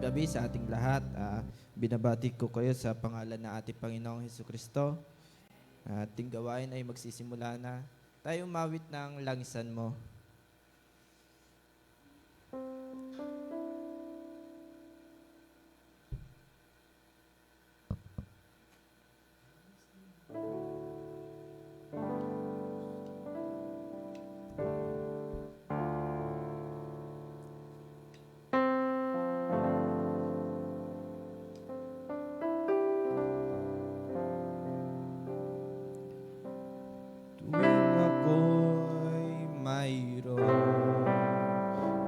gabi sa ating lahat. Binabati ko kayo sa pangalan ng ating Panginoong Hesukristo. Ating gawain ay magsisimula na. Tayo umawit ng langisan mo.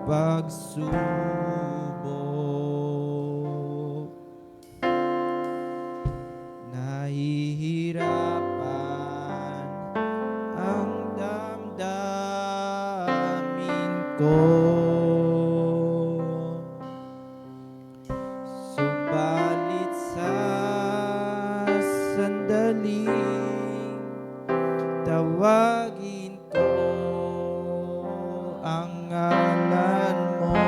Pagsubok, nahihirapan ang damdamin ko, subalit sa sandaling tawagin ko ang ngalan mo,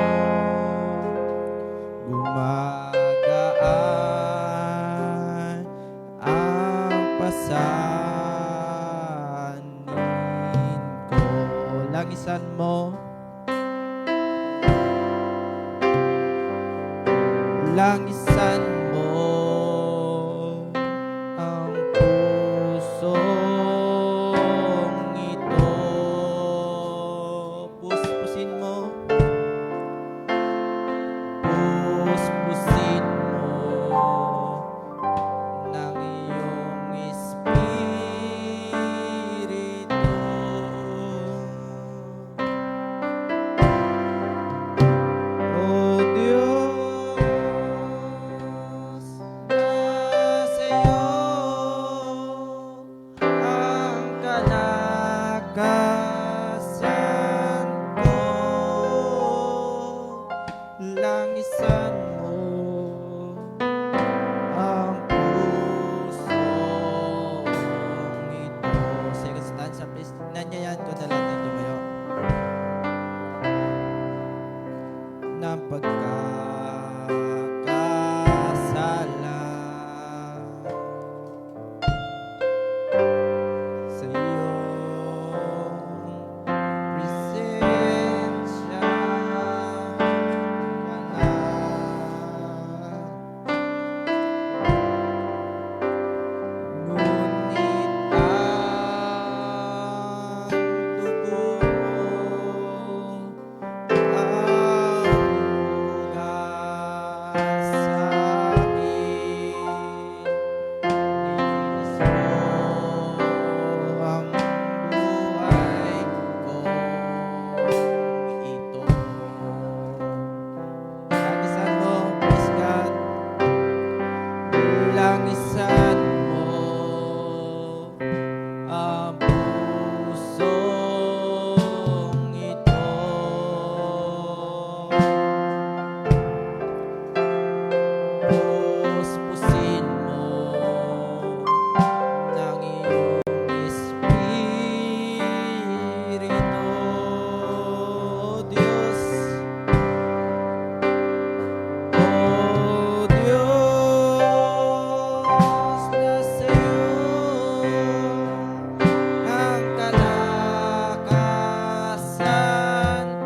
gumagaan ang pasanin ko. Langisan mo, langisan mo ang puso. Langisan mo ang pusong ito. Second stanza, please. Nanyayan ko na lang tayo tumayo. Ng pagkakasala sa iyong presensya. Langisan mo ang pusong ito, puspusin mo ng iyong Espiritu, Diyos. Oh Diyos, nasa iyo ang kalakasan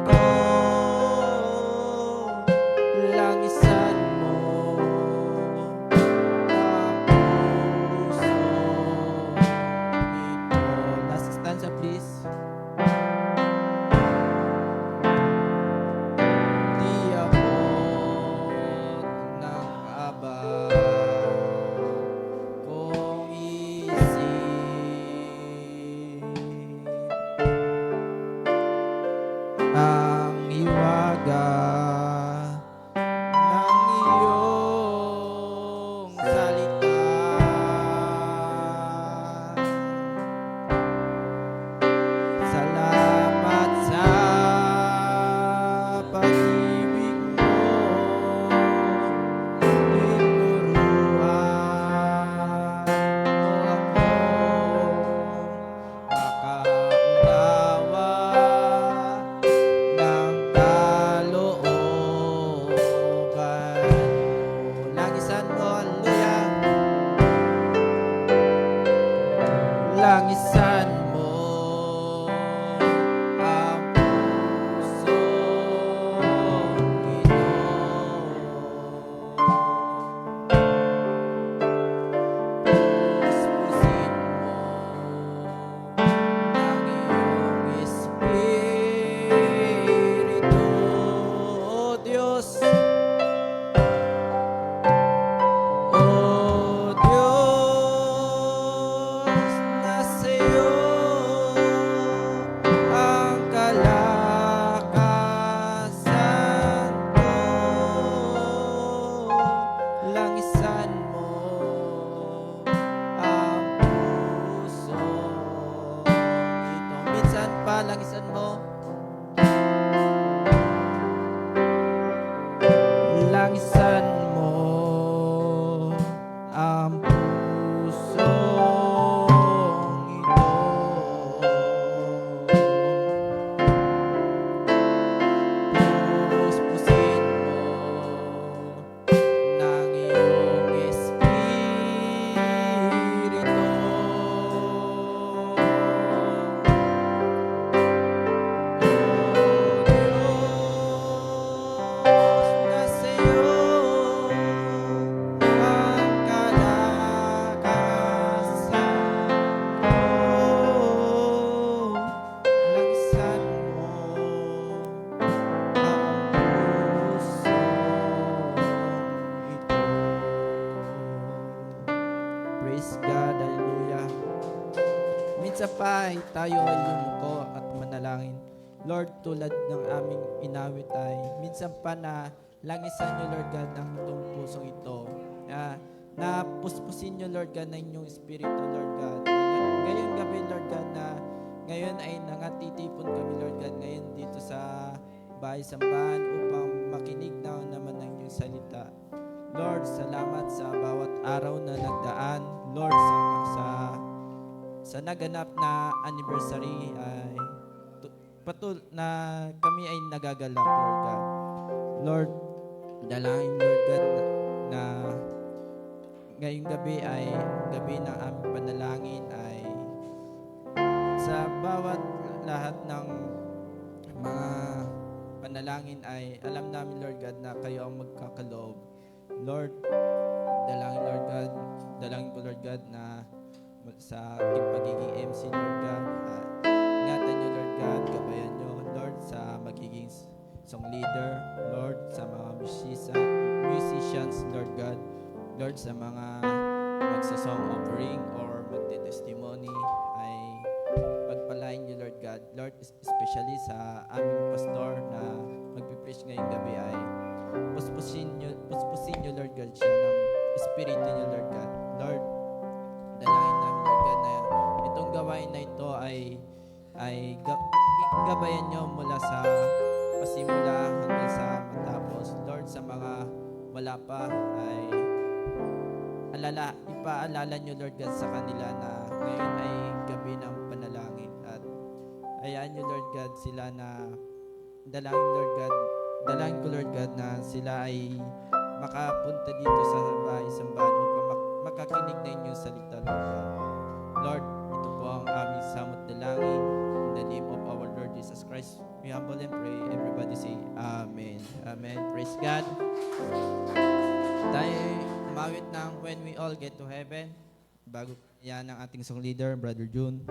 ko. Langisan mo ang pusong ito. Last stanza, please. Di abot ng aba kong isip ang hiwaga ng iyong salita. Salamat sa pag-ibig mo, tinuruan mo akong makaunawa ng ay tayo ay yumuko at manalangin. Lord, tulad ng aming inawit ay minsan pa na langisan nyo, Lord God, ang itong pusong ito. Na puspusin nyo, Lord God, na inyong Espiritu, Lord God. Ngayong gabi, Lord God, na ngayon ay nangatitipon kami, Lord God, ngayon dito sa bahay-sambahan upang makinig na naman ng inyong salita. Lord, salamat sa bawat araw na nagdaan. Lord, sa naganap na anniversary ay na kami ay nagagalak, Lord God. Lord, dalangin, Lord God, na ngayong gabi ay gabi ng aming panalangin ay sa bawat lahat ng mga panalangin ay alam namin, Lord God, na kayo ang magkakaloob. Lord, dalangin ko, Lord God, na sa aking pagiging MC, Lord God, ingatan nyo, Lord God, gabayan nyo, Lord, sa magiging song leader, Lord, sa mga musicians, Lord God, Lord, sa mga magsa-song offering or magte-testimony ay pagpalain nyo, Lord God. Lord, especially sa aming pastor na magpipreach ngayong gabi ay puspusin nyo, Lord God, siya ng Espiritu nyo, Lord God. Lord, dalangin namin, Lord God, na itong gawain na ito ay gabayan nyo mula sa pasimula hanggang sa matapos. Lord, sa mga wala pa ay ipaalala nyo, Lord God, sa kanila na ngayon ay gabi ng panalangin at hayaan nyo, Lord God, sila na dalangin ko, Lord God, na sila ay makapunta dito sa bahay-sambahan upang makakinig na inyong salita, Lord God. Lord, ito po ang aming samot dalangin. In the name of our Lord Jesus Christ, we humble and pray. Everybody say, Amen. Amen. Praise God. Tayo umawit ng When We All Get to Heaven. Bago yan ang ating song leader, Brother June.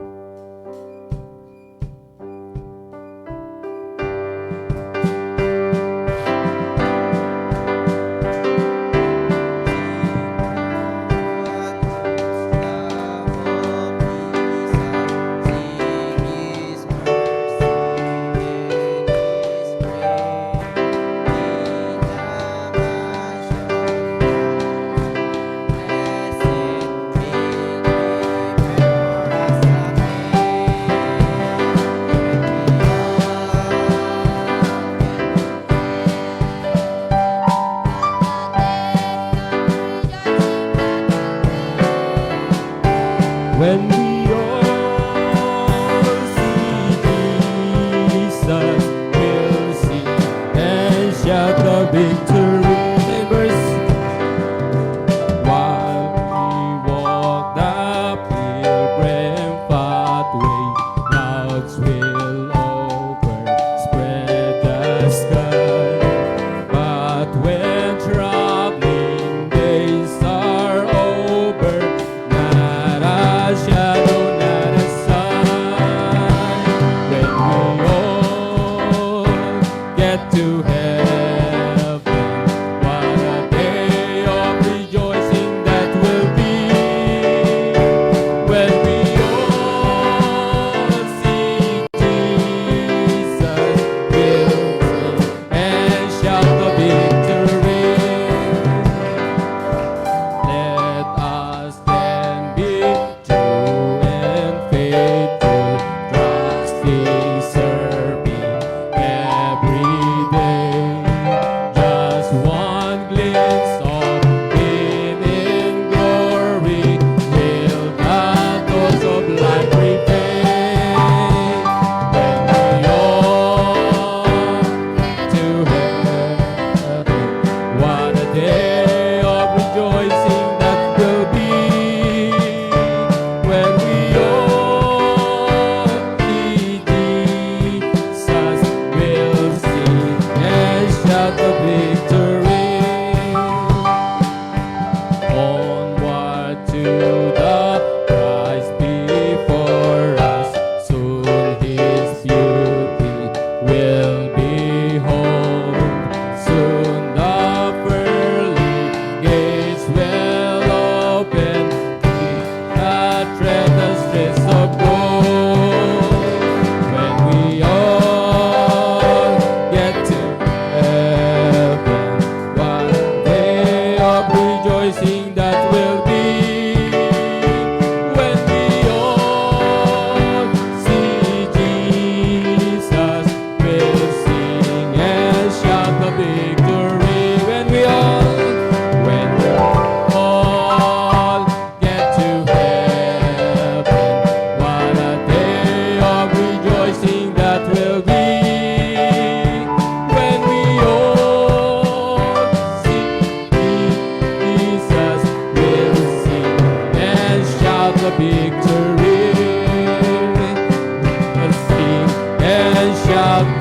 When we all see Jesus, we'll sing and shout the victory. Neighbors, while we walk the pilgrim pathway, clouds will overspread the sky. But when troubling days are over, not a shadow, not a sign. When we all get to heaven,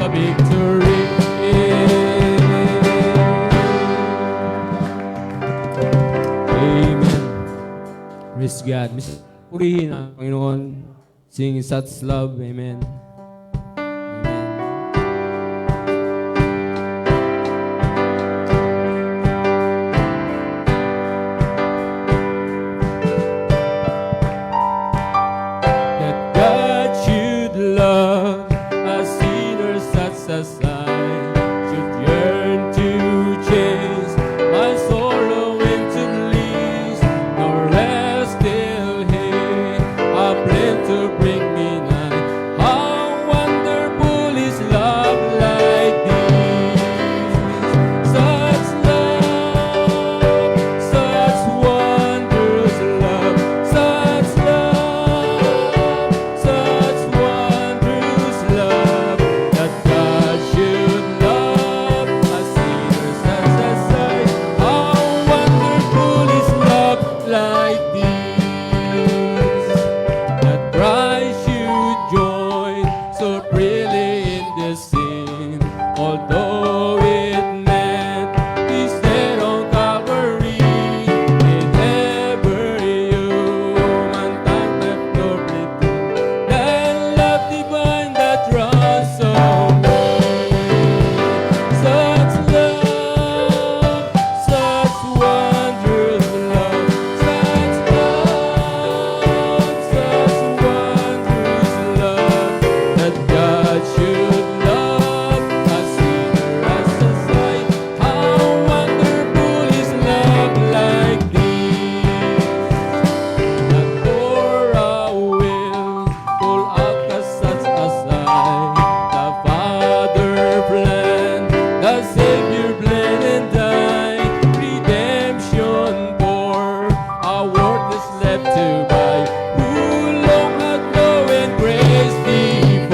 the victory. Amen. Praise God. Purihin ang Panginoon. Sing such love. Amen. Amen. That God should love a sinner such as I, should yearn to change my sorrow into bliss, nor rest till He a plan to bring me nigh. How wonderful is love like this! Such love, such wondrous love, such love, such wondrous love, that God should love a sinner such as I. How wonderful is love like this, that Christ should join so freely in the sin, although it meant His death on Calvary. In every human time left nor return, that love divine that runs on me. Such love, such wondrous love, such love, such wondrous love, that God should love a sinner as I. How wonderful is love like this, that for a will pull out as such as I. The Father planned, the Savior bled and died, redemption bore, a worthless left to buy, who long ago in grace divine.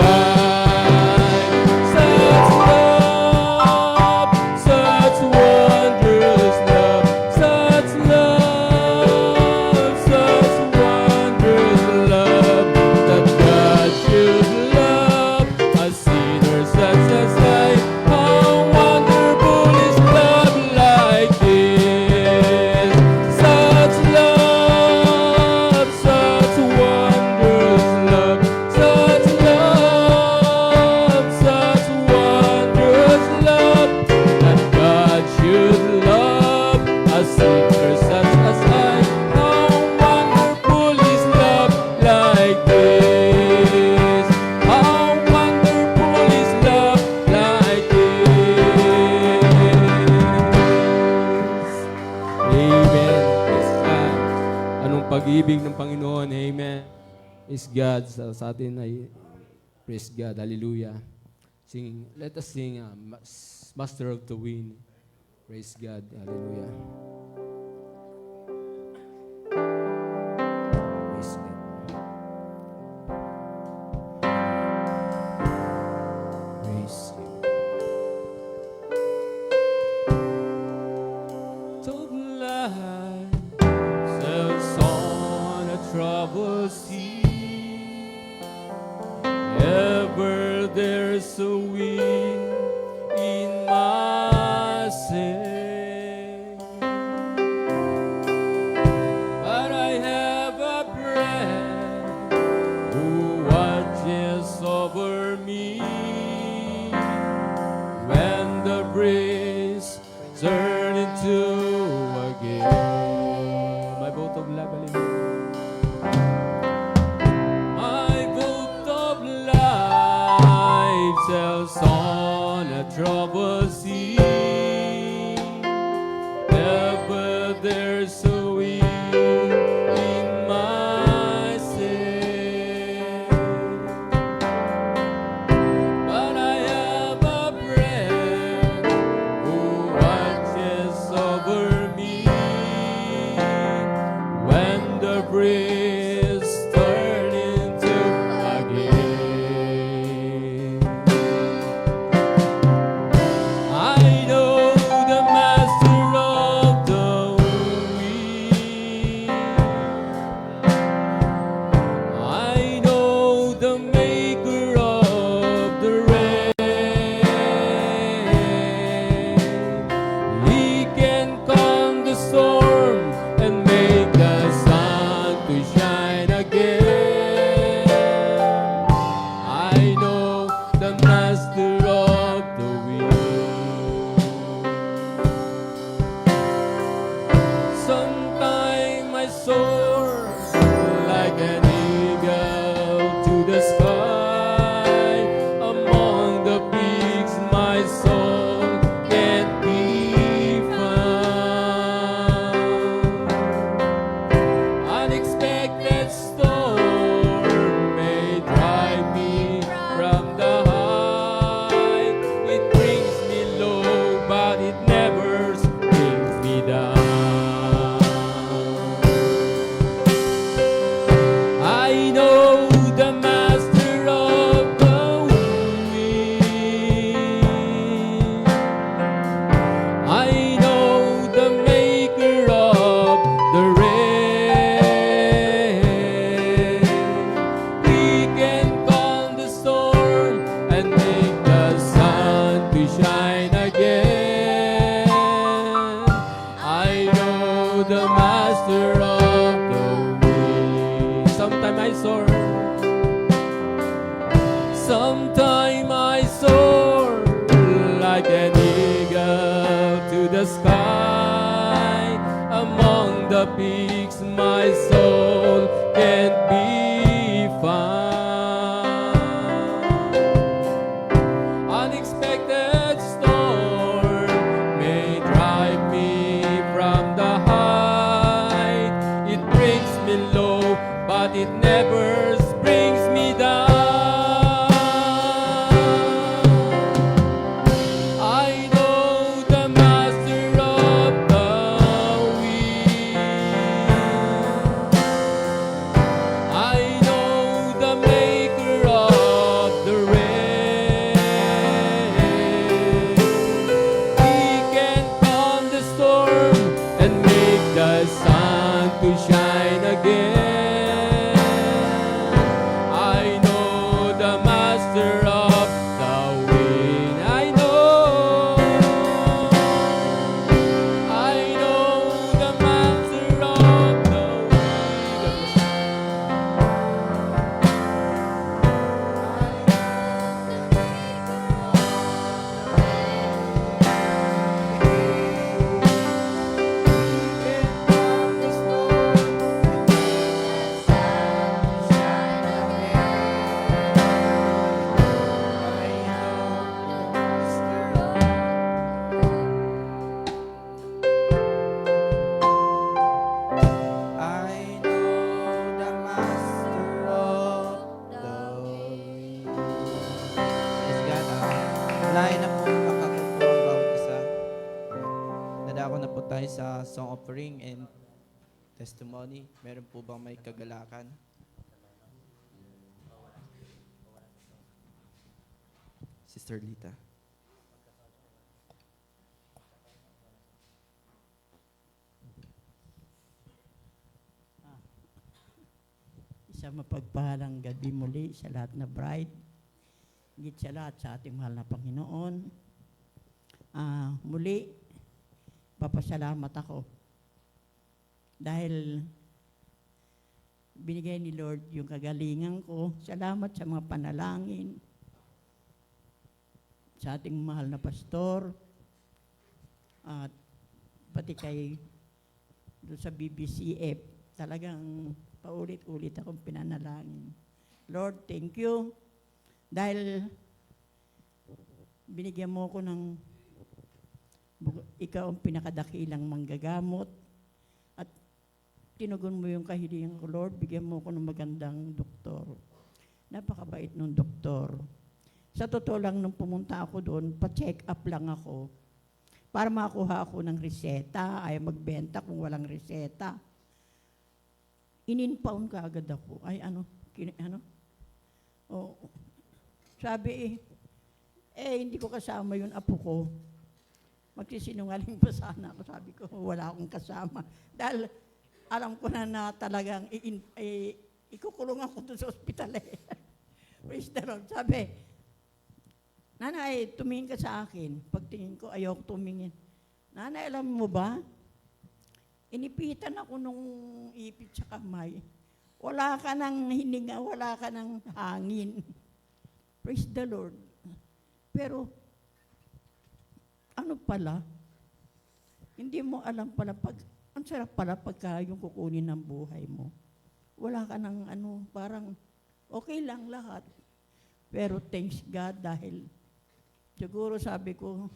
Such love, such wondrous love, such love, such wondrous love, that God should love a sinner such as I. How wonderful is love like this! Such love, such wondrous love, such love, such wondrous love, that God should love a sinner such as I. How wonderful is love like this! How wonderful is love like this! Amen. Praise God. Anong pag-ibig ng Panginoon? Amen. Praise God. Sa atin ay praise God. Hallelujah. Let us sing Master of the Wind. Praise God. Hallelujah. Praise God. Praise you. Of life sails on a troubled sea. Ever there's a wind in my sail, but I have a friend who watches over me when the breeze turn into a gale. My boat of love, my boat of life sails on a troubled sea. Ever there's a wind in my sail, but I have a friend who watches over me when the breeze turn into a gale. sky, among the peaks, my soul can't be found. Unexpected storm may drive me from the height. It brings me low, but it never brings me down. I know the master of the wind. I know the maker of the rain. He can calm the storm and make the sun to shine again. I know the master of the wind. I know the master of the wind. I know the master of the wind. Yes, God. Lain na po makakupo ang bawat isa. Nadako na po tayo sa song offering and testimony. Meron po bang may kagalakan? Sister Lita. Isang mapagpahalang gabi muli sa lahat na bride. Higit sa lahat sa ating mahal na Panginoon. Muli, papasalamat ako. Dahil binigay ni Lord yung kagalingan ko. Salamat sa mga panalangin. Sa ating mahal na pastor. At pati kay doon sa BBCF. Talagang paulit-ulit akong pinanalangin. Lord, thank you. Dahil binigyan mo ko ng ikaw ang pinakadakilang manggagamot at tinugon mo yung kahilingan ko, Lord, bigyan mo ko ng magandang doktor. Napakabait ng doktor. Sa totoo lang, nung pumunta ako doon, pa-check up lang ako para makakuha ako ng reseta. Ayaw magbenta kung walang reseta. In-pound ka agad ako. Ay, sabi hindi ko kasama yun apo ko. Magsisinungaling pa sana ako. Sabi ko, wala akong kasama. Dahil alam ko na talagang ikukulong ako doon sa ospital eh. Praise the Lord. Sabi, Nanay, tumingin ka sa akin. Pagtingin ko, ayoko tumingin. Nanay, alam mo ba? Inipitan ako nung ipit sa kamay. Wala ka ng hininga, wala ka ng hangin. Praise the Lord. Pero, ano pala? Hindi mo alam pala, ang sarap pala pagka yung kukunin ng buhay mo. Wala ka ng parang okay lang lahat. Pero thanks God dahil siguro sabi ko,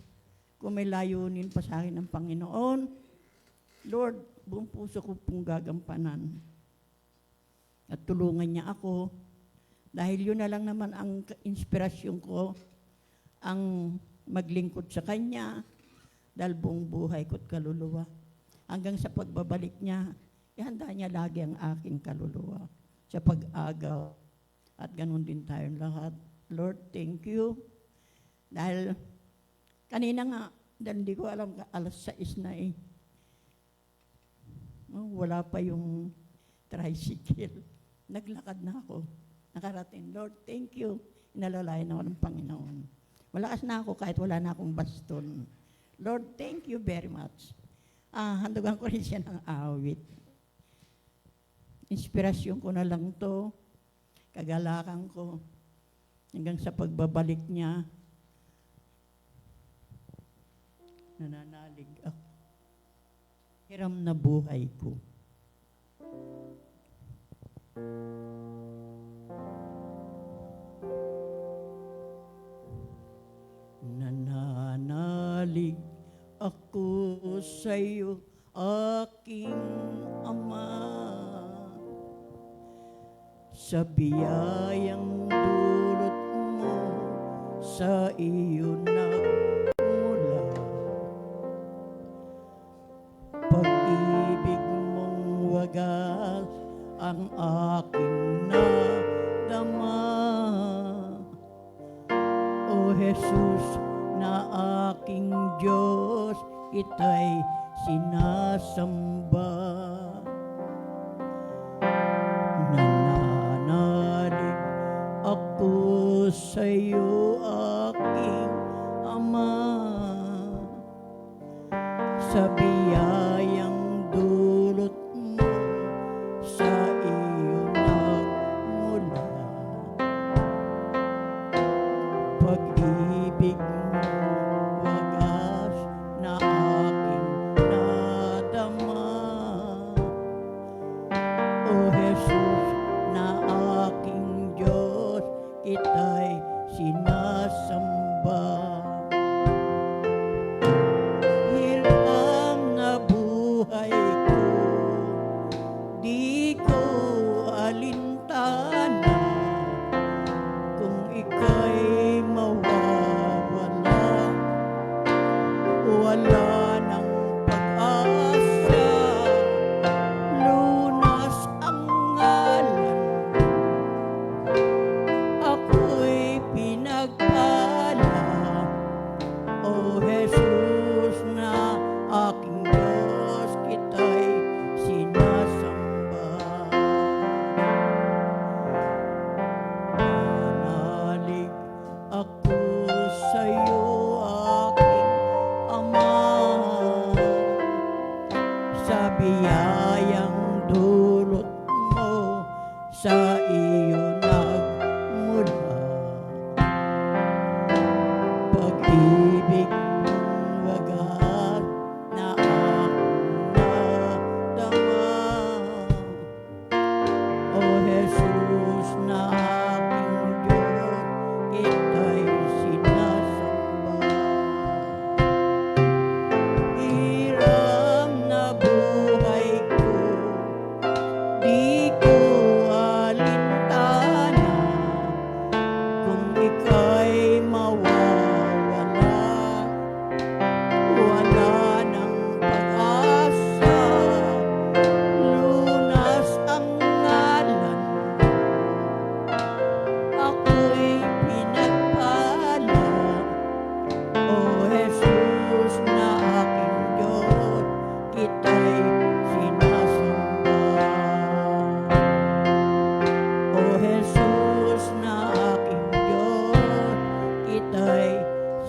kung may layunin pa sa akin ng Panginoon, Lord, buong puso ko pong gagampanan. At tulungan niya ako. Dahil yun na lang naman ang inspirasyon ko, ang maglingkod sa Kanya, dahil buong buhay ko't kaluluwa. Hanggang sa pagbabalik niya, ihanda niya lagi ang aking kaluluwa sa pag-agaw. At ganun din tayong lahat. Lord, thank you. Dahil kanina nga, dahil hindi ko alam, alas 6 na eh. Wala pa yung tricycle. Naglakad na ako. Nakarating, Lord, thank you. Inalalayan ako ng Panginoon. Malakas na ako kahit wala na akong baston. Lord, thank you very much. Handugan ko rin siya ng awit. Inspirasyon ko na lang to. Kagalakan ko. Hanggang sa pagbabalik niya, nananalig ako. hiram na buhay ko. Nananalig ako sa'yo, aking Ama, sa biyayang dulot mo, sa iyo nagmula. Pag-ibig mong wagas ang aking nadama. O Jesus na aking Diyos, ita'y sinasamba. Nananalig ako sa'yo, aking Ama, sa biyayang dulot mo, sa iyo nagmula. Pag-ibig mo wagas na aking nadama. O Jesus na aking Diyos, ita'y sinasamba. Hirap na buhay ko, di ko alintana. Kung ika'y mawawala, wala nang pag-asa. Lunas ang ngalan, ako'y pinagpala. O Jesus na aking Diyos, kita'y sinasamba. Nanalig ako sa'yo, aking Ama, sa biyayang dulot mo, sa iyo nagmula. Pag-ibig mong wagas na aking nadama. O Jesus na aking Diyos, ita'y sinasamba. Hiram na buhay ko, di ko alintana. Kung ika'y mawawala, wala nang pag-asa. Lunas ang ngalan, ako'y pinagpala. O Jesus na aking Diyos, kita'y sinasamba. O Jesus na aking Diyos, kita'y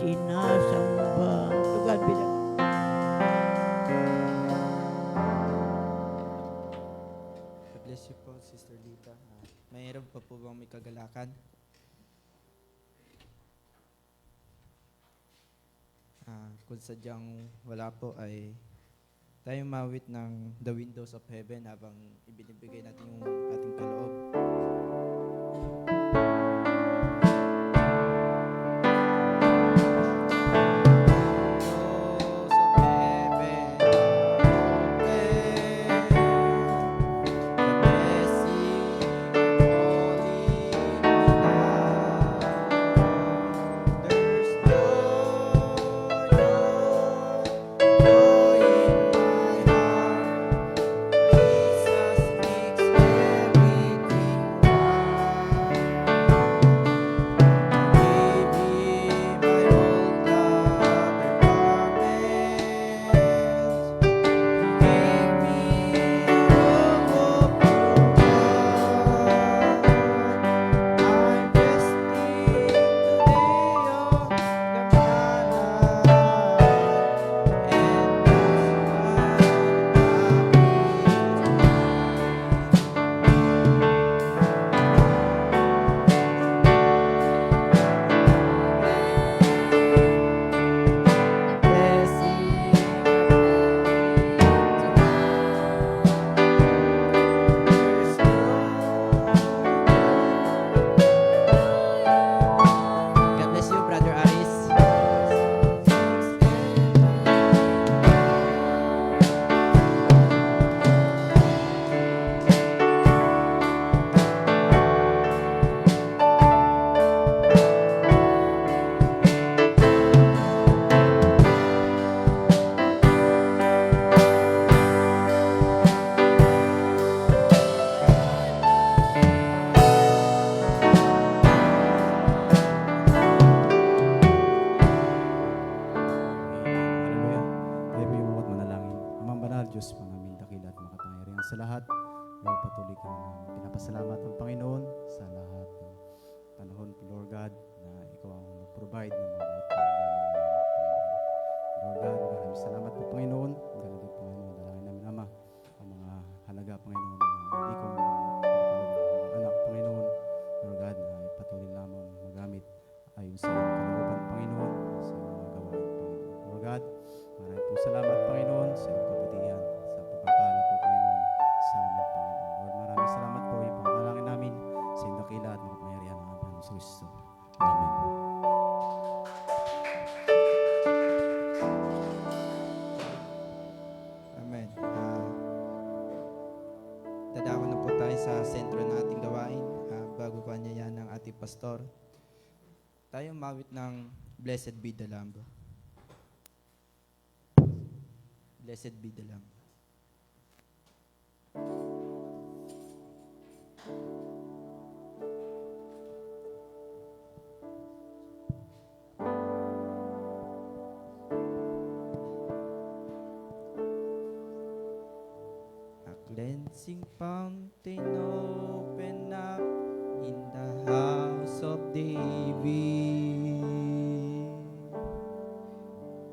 sinasamba. To God be the God bless you po, Sister Lita. Mayroon pa po bang may kagalakan? Kung sadyang wala po ay tayong mawit ng The Windows of Heaven habang ibinibigay natin yung ating kaloob. Diyos, pangaming dakila at makapangyarihan sa lahat. Lord, patuloy ka namin pinapasalamat ng Panginoon sa lahat ng panahon, Lord God, na ikaw ang nag-provide ng mga bawat pangangailangan namin, Panginoon. Lord God, maraming salamat po, Panginoon. Ganun din, Panginoon, dalangin namin, Ama, ang mga halaga, Panginoon, mga ikong mga anak, Panginoon. Lord God, na patuloy lamang magamit ayon sa iyong kalooban, Panginoon, sa iyong mga gawain, Panginoon. Lord God, maraming po salamat, Panginoon, sa iyong kabutihan, sa pagpapala po, Panginoon, sa amin, Panginoon. Lord, maraming salamat po, yung pangalangin namin sa iyong dakila at makapangyarihan ng aming Panginoon Kristo. Amen. Amen. Dadako na po tayo sa sentro ng ating gawain. Bago pa niya yan ng ating pastor, tayo mawit ng Blessed be the Lamb. Blessed be the Lamb. A cleansing fountain open up in the house of David,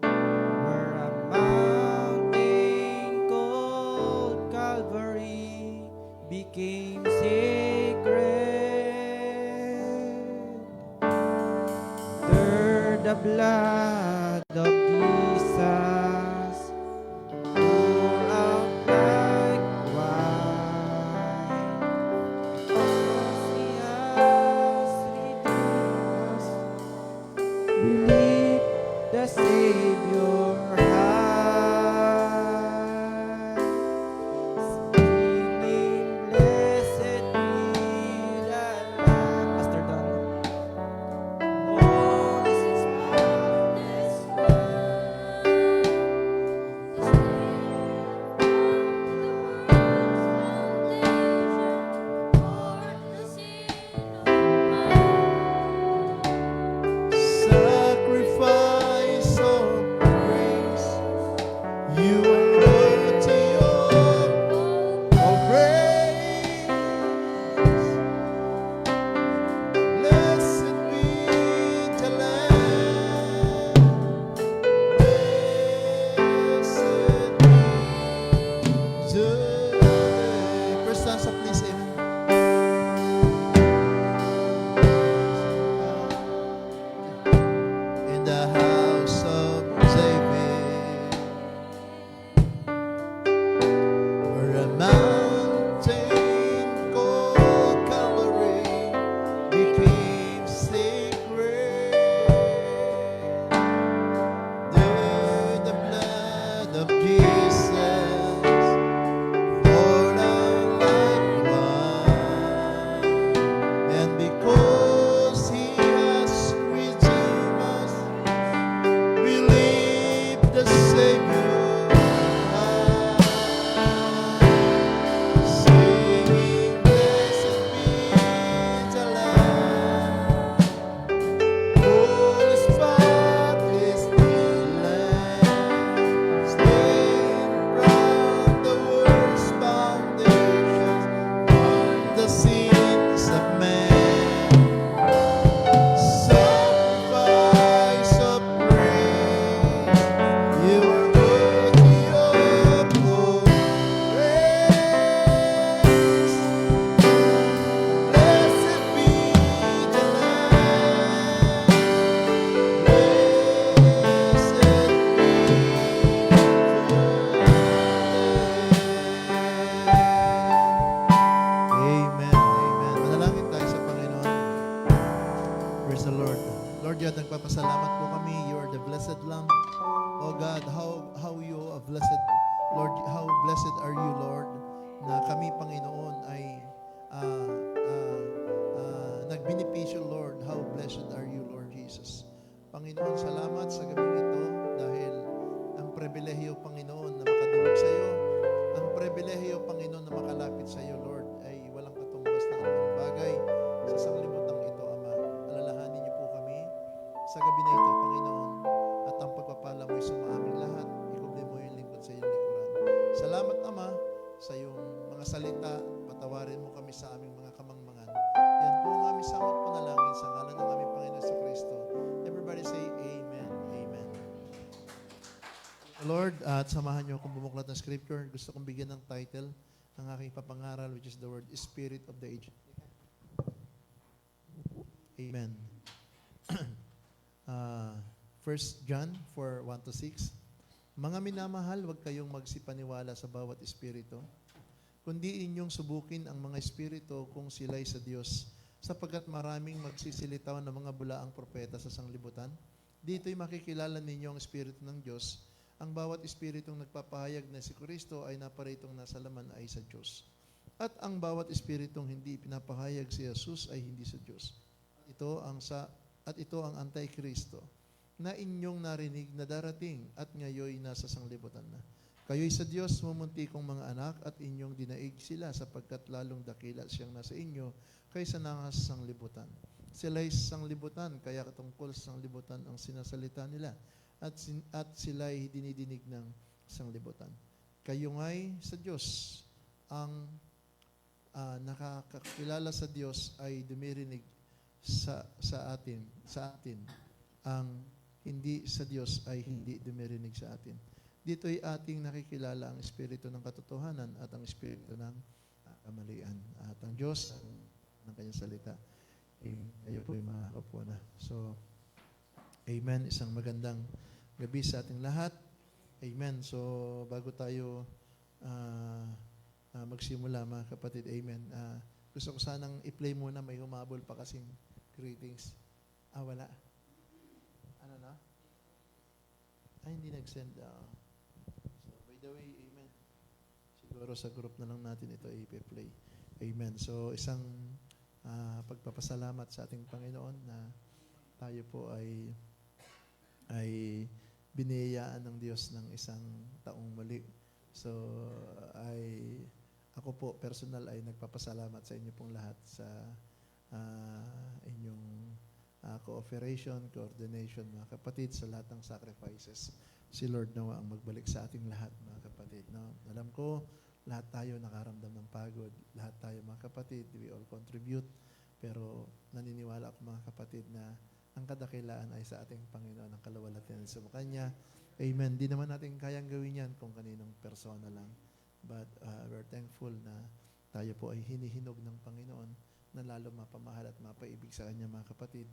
where a mountain called Calvary became sacred. There the blood of Jesus pour out like wine. He has redeemed us. Believe the Savior high. Singing, blessed be the Lamb. Pastor Don. Oh, this is marvelous. Sacrifice of praise, you are worthy of praise. Blessed be the Lamb, blessed be the Lamb. First stanza, please, amen. In the house of David, where a mountain called Calvary became sacred. There the blood of Jesus poured out like wine, and because He has redeemed us, we leave the Savior high, singing, blessed be the Lamb, holy spotless Lamb, slain from the world's foundations, from the sins of man. Sacrifice of praise, you are worthy of all praise. Blessed be the Lamb, blessed be Amen, amen. Manalangin tayo sa Panginoon. Praise the Lord. Lord God, nagpapasalamat po kami. You are the blessed Lamb. Oh God, how you are blessed. Lord, how blessed are you, Lord, na kami, Panginoon, ay nagbinipisyo, Lord. How blessed are you, Lord Jesus. Panginoon, salamat sa gabing ito dahil ang pribilehiyo, Panginoon, na makadulog sa iyo, ang pribilehiyo, Panginoon, na makalapit sa iyo, Lord, ay walang katumbas na anumang bagay sa sanglibutan ito, Ama. Alalahanin niyo po kami sa gabi na ito, Panginoon, at ang pagpapala mo ay sumaming lahat. Ikubli mo yung lingkod sa iyong likuran. Salamat Lord, at samahan niyo akong bumuklat ng scripture. Gusto kong bigyan ng title ng aking papangaral, which is the word Spirit of the Age. Amen. 1 John 4:1-6. Mga minamahal, huwag kayong magsipaniwala sa bawat espiritu, kundi inyong subukin ang mga espiritu kung sila'y sa Diyos, sapagkat maraming magsisilitaw ng mga bulaang propeta sa sanglibutan. Dito'y makikilala ninyo ang espiritu ng Diyos. Ang bawat espiritong nagpapahayag na si Kristo ay naparitong nasa laman ay sa Diyos. At ang bawat espiritong hindi pinapahayag si Jesus ay hindi sa Diyos. Ito ang Antikristo na inyong narinig na darating at ngayoy nasa sanglibutan na. Kayo'y sa Diyos mumuntikong mga anak at inyong dinaig sila sapagkat lalong dakila siyang nasa inyo kaysa nasa sanglibutan. Sila'y sanglibutan, kaya katungkol sa sanglibutan ang sinasalita nila at sila'y dinidinig ng sanglibutan. Kayo nga'y sa Diyos, ang nakakakilala sa Diyos ay dumirinig sa atin. Ang hindi sa Diyos ay hindi dumirinig sa atin. Dito'y ating nakikilala ang espiritu ng katotohanan at ang espiritu ng kamalian. At ang Diyos ng kanyang salita. Kayo po'y makakapo na. So, amen. Isang magandang gabi sa ating lahat. Amen. So, bago tayo magsimula mga kapatid, amen. Gusto ko sanang i-play muna, may humabol pa kasing greetings. Wala. Ano na? Hindi nag-send. So, by the way, amen. Siguro sa group na lang natin ito i-play. Amen. So, isang pagpapasalamat sa ating Panginoon na tayo po ay biniyayaan ng Diyos ng isang taong muli. So, ako po personal ay nagpapasalamat sa inyo pong lahat sa inyong cooperation, coordination, mga kapatid, sa lahat ng sacrifices. Si Lord nawa ang magbalik sa ating lahat, mga kapatid. No? Alam ko, lahat tayo nakaramdam ng pagod. Lahat tayo, mga kapatid, we all contribute. Pero naniniwala ako, mga kapatid, na ang kadakilaan ay sa ating Panginoon, ang kalawalhatian sa Kanya. Amen. Di naman natin kayang gawin yan kung kaninong persona lang. But we're thankful na tayo po ay hinihinog ng Panginoon na lalo mapamahal at mapaibig sa Kanya, mga kapatid.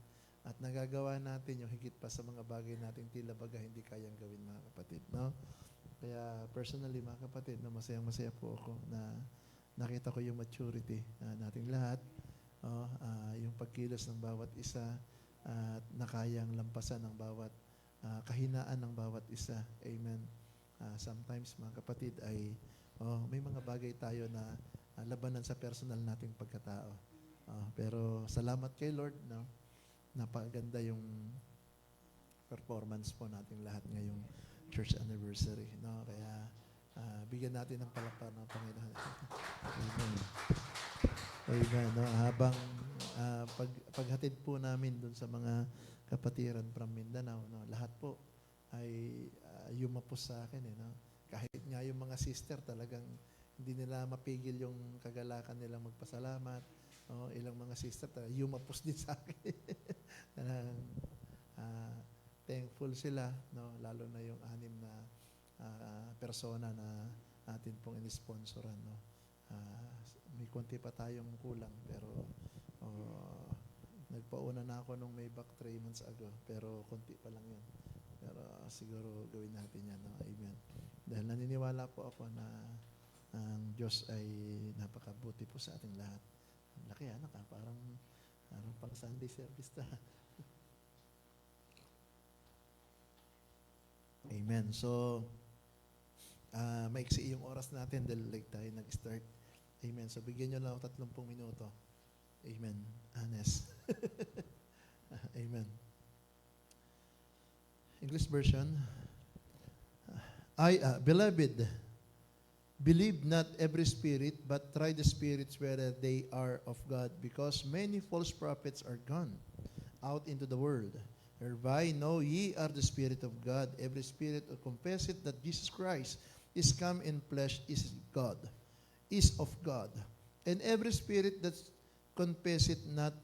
At nagagawa natin yung higit pa sa mga bagay nating tila baga hindi kayang gawin, mga kapatid. No? Kaya personally, mga kapatid, na masayang-masaya po ako na nakita ko yung maturity nating lahat, yung pagkilos ng bawat isa, at nakayang lampasan ng bawat kahinaan ng bawat isa. Amen. Sometimes, mga kapatid, ay may mga bagay tayo na labanan sa personal nating pagkatao. Pero salamat kay Lord, no? Napaganda yung performance po nating lahat ngayong church anniversary, no? Kaya bigyan natin ng palakpakan ng Panginoon. Amen. Amen. No? Habang paghatid po namin dun sa mga kapatiran from Mindanao, no? Lahat po ay yumapos sa akin, no? Kahit nga yung mga sister talagang hindi nila mapigil yung kagalakan nilang magpasalamat. Ilang mga sister yumapos din sa akin. Thankful sila, no? Lalo na yung 6 na persona na atin pong inisponsoran, no? May konti pa tayong kulang, pero nagpauna na ako nung may back 3 months ago, pero konti pa lang yun. Pero siguro gawin natin yan, no? Amen. Dahil naniniwala po ako na ang Diyos ay napakabuti po sa ating lahat. Laki, anak, parang pang Sunday service ta. Amen. So, maiksi yung oras natin dahil like tayo nag-start. Amen. So, bigyan nyo lang ako 30 minuto. Amen. Honest. Amen. English version. Beloved, believe not every spirit, but try the spirits whether they are of God, because many false prophets are gone out into the world. Whereby know ye are the Spirit of God. Every spirit who confesseth that Jesus Christ is come in flesh is of God. And every spirit that confesseth not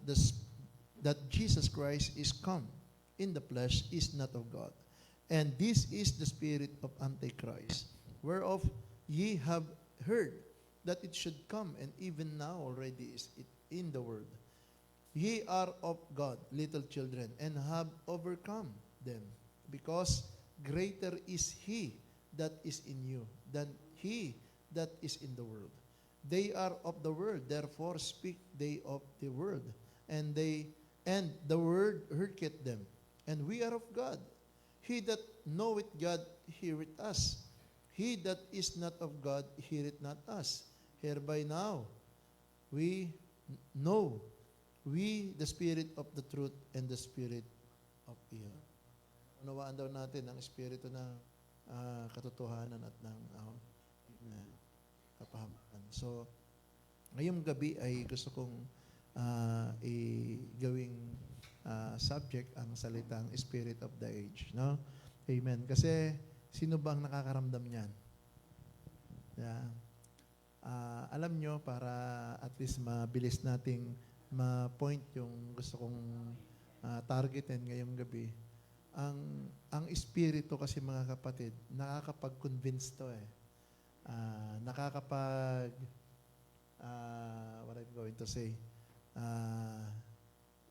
that Jesus Christ is come in the flesh is not of God. And this is the spirit of Antichrist, whereof ye have heard that it should come, and even now already is it in the world. Ye are of God, little children, and have overcome them, because greater is he that is in you than he that is in the world. They are of the world, therefore speak they of the world, and the word hurteth them. And we are of God. He that knoweth God heareth us. He that is not of God heareth not us. Hereby now we know we the spirit of the truth and the spirit of error. Unawaan daw natin ang espiritu ng katotohanan at ng kapahamakan. So, ngayong gabi ay gusto kong gawing subject ang salitang spirit of the age. No? Amen. Kasi, sino ba ang nakakaramdam niyan? Yeah. Alam nyo, para at least mabilis nating ma-point yung gusto kong targetin ngayong gabi, ang espiritu kasi mga kapatid, nakakapag-convince to eh. What I'm going to say,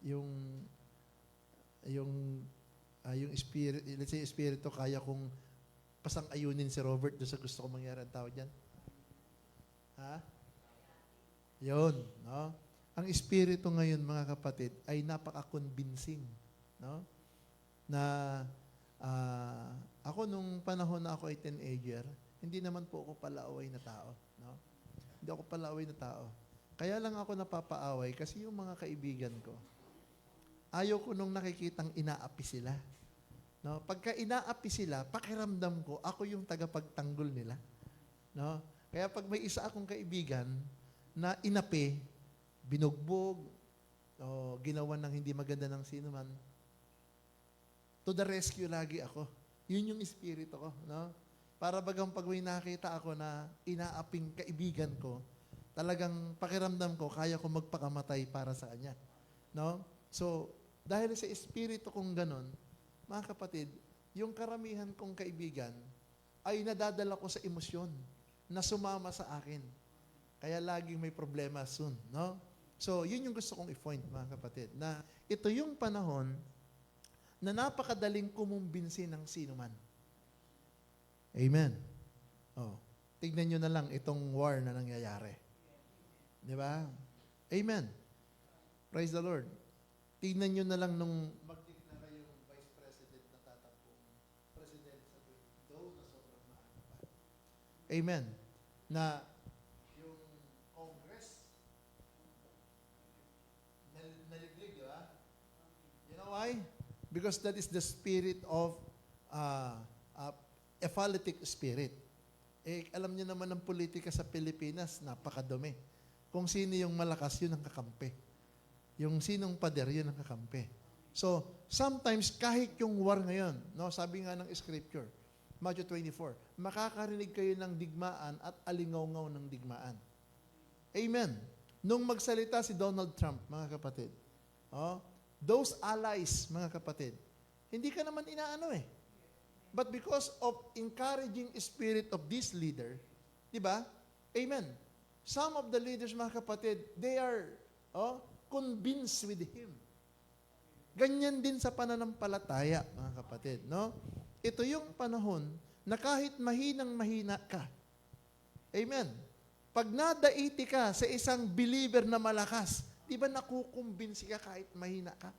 yung spirit, let's say espiritu, kaya kong pasang-ayunin si Robert doon sa gusto kong mangyari. Ang tawag dyan? Ha? Yun, no? Ang espiritu ngayon, mga kapatid, ay napaka-convincing, no? Na ako nung panahon na ako ay teenager, hindi naman po ako palaaway na tao, no? Hindi ako palaaway na tao. Kaya lang ako napapaaway kasi yung mga kaibigan ko, ayaw ko nung nakikitang inaapi sila. No? Pagka inaapi sila, pakiramdam ko, ako yung tagapagtanggol nila. No? Kaya pag may isa akong kaibigan na inapi, binugbog, o ginawa ng hindi maganda ng sino man, to the rescue lagi ako. Yun yung espiritu ko. No? Para bagang pag may nakita ako na inaaping kaibigan ko, talagang pakiramdam ko, kaya ko magpakamatay para sa kanya. No? So, dahil sa espiritu kong ganon, mga kapatid, yung karamihan kong kaibigan ay nadadala ko sa emosyon na sumama sa akin. Kaya laging may problema soon. No? So, yun yung gusto kong i-point, mga kapatid, na ito yung panahon na napakadaling kumumbinsi ng sino man. Amen. Oh, tignan nyo na lang itong war na nangyayari. Di ba? Amen. Praise the Lord. Tignan nyo na lang nung magdeklara yung Vice President na tatakbong President sa 22 na sobrang maaga pa. Amen. Na yung Congress naliglig, di ba? You know why? Because that is the spirit of ephalutic spirit. Eh, alam niyo naman ng politika sa Pilipinas, napakadumi. Kung sino yung malakas, yun ang kakampi. Yung sinong pader, yun ang kakampi. So, sometimes, kahit yung war ngayon, no, sabi nga ng scripture, Matthew 24, makakarinig kayo ng digmaan at alingaw-ngaw ng digmaan. Amen. Nung magsalita si Donald Trump, mga kapatid, those allies, mga kapatid, hindi ka naman inaano eh. But because of encouraging spirit of this leader, di ba? Amen. Some of the leaders, mga kapatid, they are convinced with him. Ganyan din sa pananampalataya, mga kapatid, no? Ito yung panahon na kahit mahinang-mahina ka, amen, pag nadaiti ka sa isang believer na malakas, di ba nakukumbinsi ka kahit mahina ka?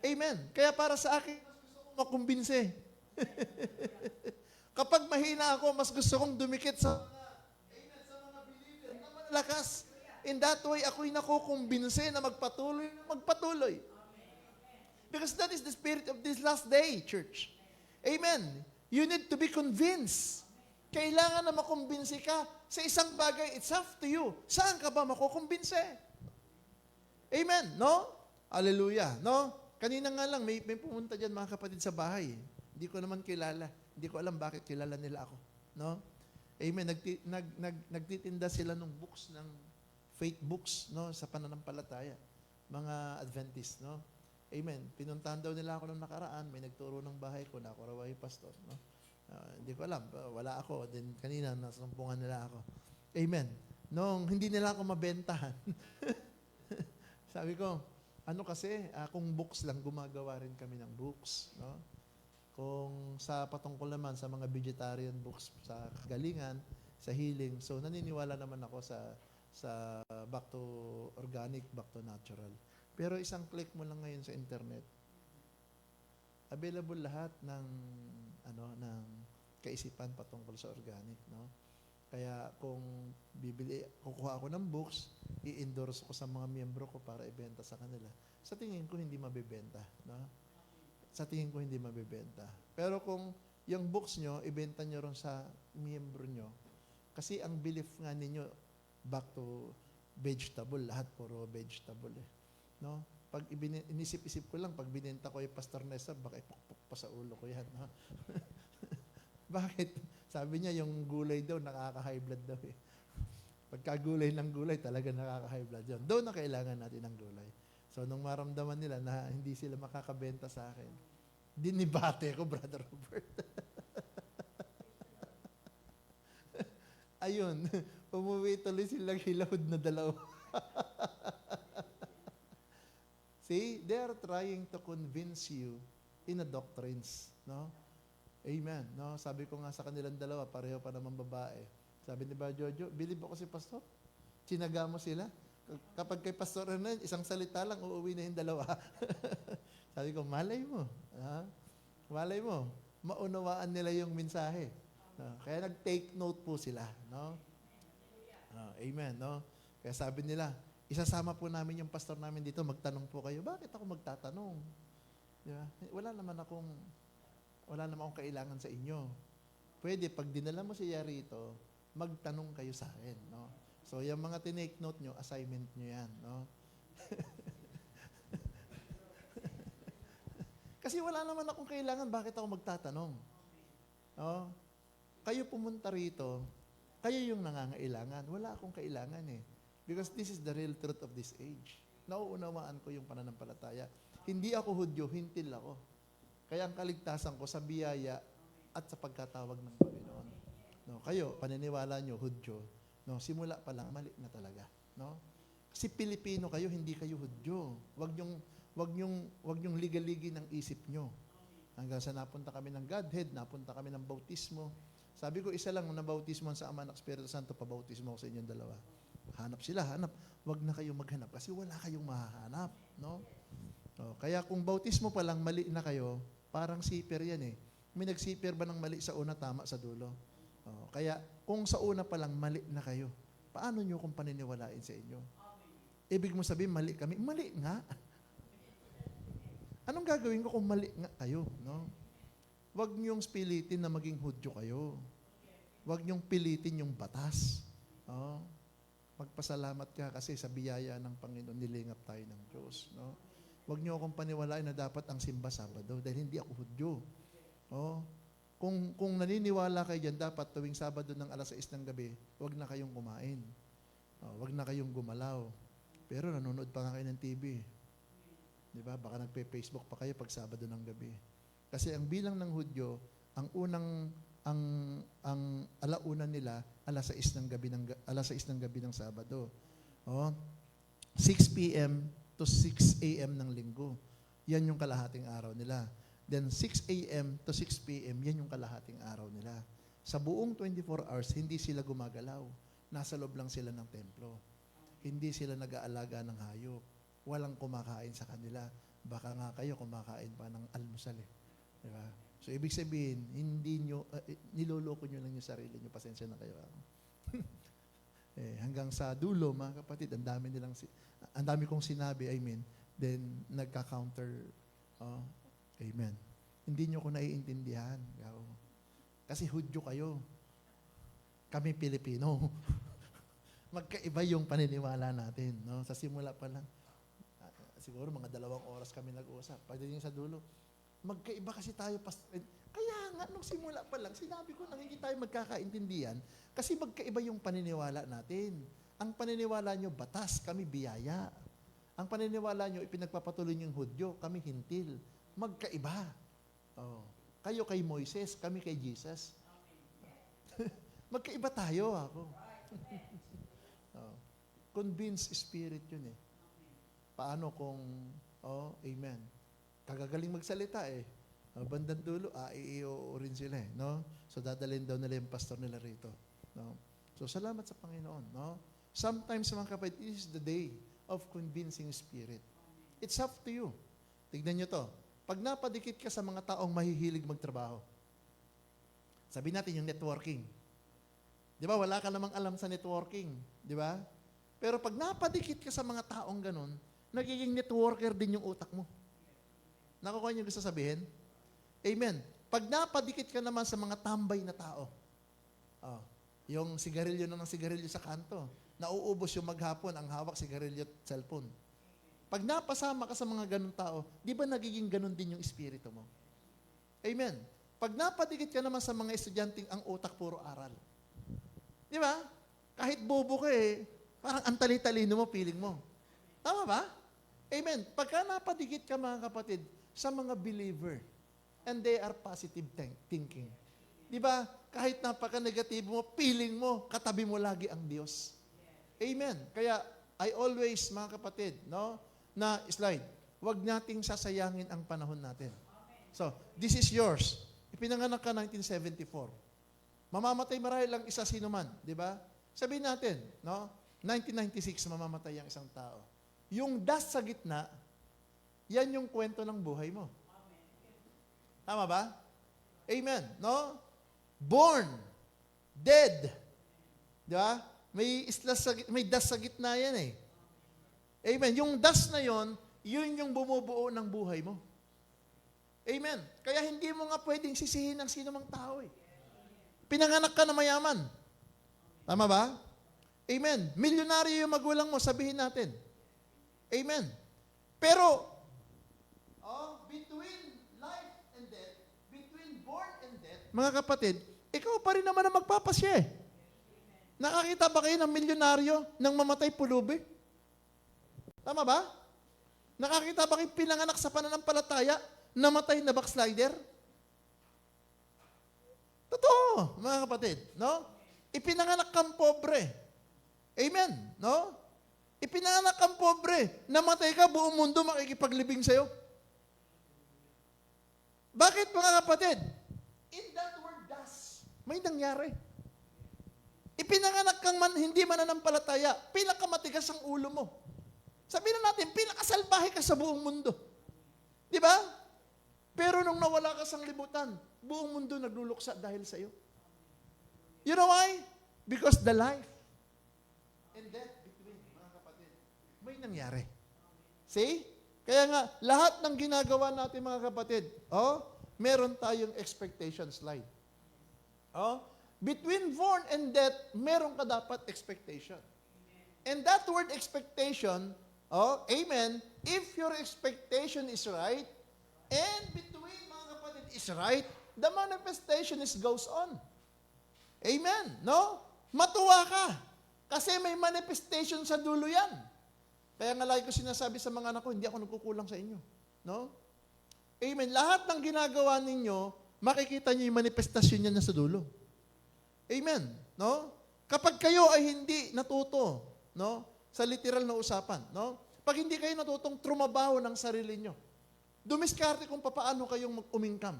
Amen. Kaya para sa akin, mas gusto kong makumbinsi. Kapag mahina ako, mas gusto kong dumikit sa mga believer na malakas. In that way, ako'y nakukumbinsi na magpatuloy. Because that is the spirit of this last day, church. Amen. You need to be convinced. Kailangan na makumbinsi ka sa isang bagay. It's up to you. Saan ka ba makukumbinsi? Amen. No? Hallelujah. No? Kanina nga lang, may pumunta dyan mga kapatid sa bahay. Hindi ko naman kilala. Hindi ko alam bakit kilala nila ako. No? Amen. Nagtitinda sila ng books, ng faith books, no, sa pananampalataya. Mga Adventist, no? Amen. Pinuntahan daw nila ako nung nakaraan, may nagturo ng bahay ko na ako raw ay pastor. No? Hindi ko alam, wala ako. Then kanina, nasumpungan nila ako. Amen. Nung hindi nila ako mabentahan, sabi ko, ano kasi, kung books lang, gumagawa rin kami ng books. No? Kung sa patungkol naman sa mga vegetarian books, sa kagalingan, sa healing, so naniniwala naman ako sa back to organic, back to natural. Pero isang click mo lang ngayon sa internet, available lahat ng kaisipan patungkol sa organic, no? Kaya kung kukuha ako ng books, i-endorse ko sa mga miyembro ko para ibenta sa kanila. Sa tingin ko hindi mabebenta, no? Sa tingin ko hindi mabebenta. Pero kung yung books nyo, ibenta nyo ron sa miyembro nyo, kasi ang belief nga ninyo, back to vegetable, lahat puro vegetable eh. No? Pag inisip-isip ko lang, pag binenta ko yung Pastor Nessa, baka ipukpuk pa sa ulo ko yan. No? Bakit? Sabi niya, yung gulay daw, nakaka-high blood daw eh. Pagka gulay ng gulay, talaga nakaka-high blood yun. Doon na kailangan natin ng gulay. So, nung maramdaman nila na hindi sila makakabenta sa akin, dinibate ko, Brother Robert. Ayun, umuwi tuloy silang hilahod na dalawa. See, they are trying to convince you in a doctrines, no? Amen, no? Sabi ko nga sa kanilang dalawa, pareho pa naman babae. Sabi ni Ba Jojo, believe ako si Pastor. Tsinaga mo sila. Kapag kay Pastor na, isang salita lang, uuwi na yung dalawa. Sabi ko, malay mo. Ha? Malay mo. Maunawaan nila yung mensahe. No? Kaya nag-take note po sila. No? Amen. No? Kaya sabi nila, isasama po namin yung pastor namin dito, magtanong po kayo, bakit ako magtatanong? Diba? Wala naman akong kailangan sa inyo. Pwede, pag dinala mo siya rito, magtanong kayo sa akin. No? So, yung mga tinake note nyo, assignment nyo yan. No? Kasi wala naman akong kailangan, bakit ako magtatanong? No? Kayo pumunta rito, kayo yung nangangailangan. Wala akong kailangan eh. Because this is the real truth of this age. Nauunawaan ko yung pananampalataya. Hindi ako Hudyo, hintil ako. Kaya ang kaligtasan ko sa biyaya at sa pagkatawag ng Panginoon. No, kayo, paniniwala nyo, Hudyo, no, simula pa lang, mali na talaga. No? Kasi Pilipino kayo, hindi kayo Hudyo. Wag nyong ligaligi ng isip nyo. Hanggang sa napunta kami ng Godhead, napunta kami ng bautismo. Sabi ko, isa lang na bautismo sa Ama ng Espiritu Santo, pabautismo ko sa inyong dalawa. Hanap sila, hanap. Wag na kayong maghanap kasi wala kayong mahahanap. No? So, kaya kung bautismo pa lang, mali na kayo, parang siper yan eh. May nagsiper ba ng mali sa una, tama sa dulo? Kaya kung sa una pa lang, mali na kayo. Paano nyo kung paniniwalain sa inyo? Ibig mo sabihin, mali kami? Mali nga. Anong gagawin ko kung mali nga kayo? No? Huwag niyong pilitin na maging Hudyo kayo. Huwag niyong pilitin yung batas. Magpasalamat ka kasi sa biyaya ng Panginoon, nilingap tayo ng Diyos. No? Huwag niyo akong paniwalaan na dapat ang simba Sabado dahil hindi ako Hudyo. Kung naniniwala kayo dyan, dapat tuwing Sabado ng alas 6 ng gabi, huwag na kayong kumain. Huwag na kayong gumalaw. Pero nanonood pa nga kayo ng TV. Di ba? Baka nagpe-Facebook pa kayo pag Sabado ng gabi. Kasi ang bilang ng Hudyo, ang alauna nila, alas 6 ng gabi ng Sabado. 6 p.m. to 6 a.m. ng linggo. Yan yung kalahating araw nila. Then 6 a.m. to 6 p.m., yan yung kalahating araw nila. Sa buong 24 hours, hindi sila gumagalaw. Nasa loob lang sila ng templo. Hindi sila nag-aalaga ng hayop. Walang kumakain sa kanila. Baka nga kayo kumakain pa ng almusal eh. Diba? So, ibig sabihin, hindi nyo, niloloko nyo lang yung sarili nyo. Pasensya na kayo. Hanggang sa dulo, mga kapatid, ang dami kong sinabi, then nagka-counter, amen. Hindi nyo ko naiintindihan. Kasi Hudyo kayo. Kami Pilipino. Magkaiba yung paniniwala natin. No? Sa simula pa lang, siguro mga 2 oras kami nag-uusap. Pagdating sa dulo, magkaiba kasi tayo. Kaya nga, nung simula pa lang, sinabi ko na hindi tayo magkakaintindihan kasi magkaiba yung paniniwala natin. Ang paniniwala nyo, batas, kami biyaya. Ang paniniwala nyo, ipinagpapatuloy nyo yung Hudyo, kami hintil. Magkaiba. Oh. Kayo kay Moises, kami kay Jesus. Magkaiba tayo, ako. Oh. Convince spirit yun eh. Paano kung, amen. Kagagaling magsalita eh. Bandang dulo, iiyo rin sila eh. No? So dadalhin daw nila yung pastor nila rito. No? So salamat sa Panginoon. No? Sometimes mga kapatid, it is the day of convincing spirit. It's up to you. Tignan nyo to. Pag napadikit ka sa mga taong mahihilig magtrabaho, sabi natin yung networking. Di ba? Wala ka namang alam sa networking. Di ba? Pero pag napadikit ka sa mga taong ganun, nagiging networker din yung utak mo. Nakukuha niyo gusto sabihin? Amen. Pag napadikit ka naman sa mga tambay na tao, yung sigarilyo ng sigarilyo sa kanto, nauubos yung maghapon, ang hawak sigarilyo at cellphone. Pag napasama ka sa mga ganun tao, di ba nagiging ganun din yung espiritu mo? Amen. Pag napadikit ka naman sa mga estudyanteng ang utak puro aral. Di ba? Kahit bobo ka parang ang tali-talino mo, feeling mo. Tama ba? Amen. Pagka napadikit ka mga kapatid sa mga believer, and they are positive thinking. Di ba? Kahit napaka-negatibo mo, feeling mo, katabi mo lagi ang Diyos. Amen. Kaya, I always, mga kapatid, na slide, huwag nating sasayangin ang panahon natin. So, this is yours. Ipinanganak ka 1974. Mamamatay marahil lang isa sino man, di ba? Sabihin natin, 1996 mamamatay ang isang tao. Yung dust sa gitna, yan yung kwento ng buhay mo. Tama ba? Amen. No? Born, dead. Di ba? May dust sa gitna yan eh. Amen. Yung dust na yon, yun yung bumubuo ng buhay mo. Amen. Kaya hindi mo nga pwedeng sisihin ng sino mang tao eh. Pinanganak ka na mayaman. Tama ba? Amen. Milyonaryo yung magulang mo, sabihin natin. Amen. Pero, between life and death, between born and death, mga kapatid, ikaw pa rin naman ang magpapasya eh. Nakakita ba kayo ng milyonaryo nang mamatay pulubi? Tama ba? Nakakita ba kayo pinanganak sa pananampalataya, namatay na backslider? Totoo, mga kapatid, no? Ipinanganak kang pobre. Amen, no? Ipinanganak kang pobre, namatay ka, buong mundo makikipaglibing sa'yo. Bakit, mga kapatid? In that word, das, may nangyari. Ipinanganak kang hindi mananampalataya, pinakamatigas ang ulo mo. Sabihin na natin, pinakasalbahe ka sa buong mundo. Di ba? Pero nung nawala ka sa libutan, buong mundo nagluluksa dahil sa iyo. You know why? Because the life and death between, mga kapatid, may nangyari. See? Kaya nga, lahat ng ginagawa natin, mga kapatid, meron tayong expectation slide. Between born and death, meron ka dapat expectation. And that word expectation, amen, if your expectation is right, and between, mga kapatid, is right, the manifestation goes on. Amen, no? Matuwa ka. Kasi may manifestation sa dulo yan. Kaya nga lagi ko sinasabi sa mga anak ko, hindi ako nagkukulang sa inyo. No? Amen. Lahat ng ginagawa ninyo, makikita niyo yung manifestasyon niya sa dulo. Amen. No? Kapag kayo ay hindi natuto, sa literal na usapan, pag hindi kayo natutong trumabaho ng sarili nyo, dumiskarte kung paano kayong mag-umingkam.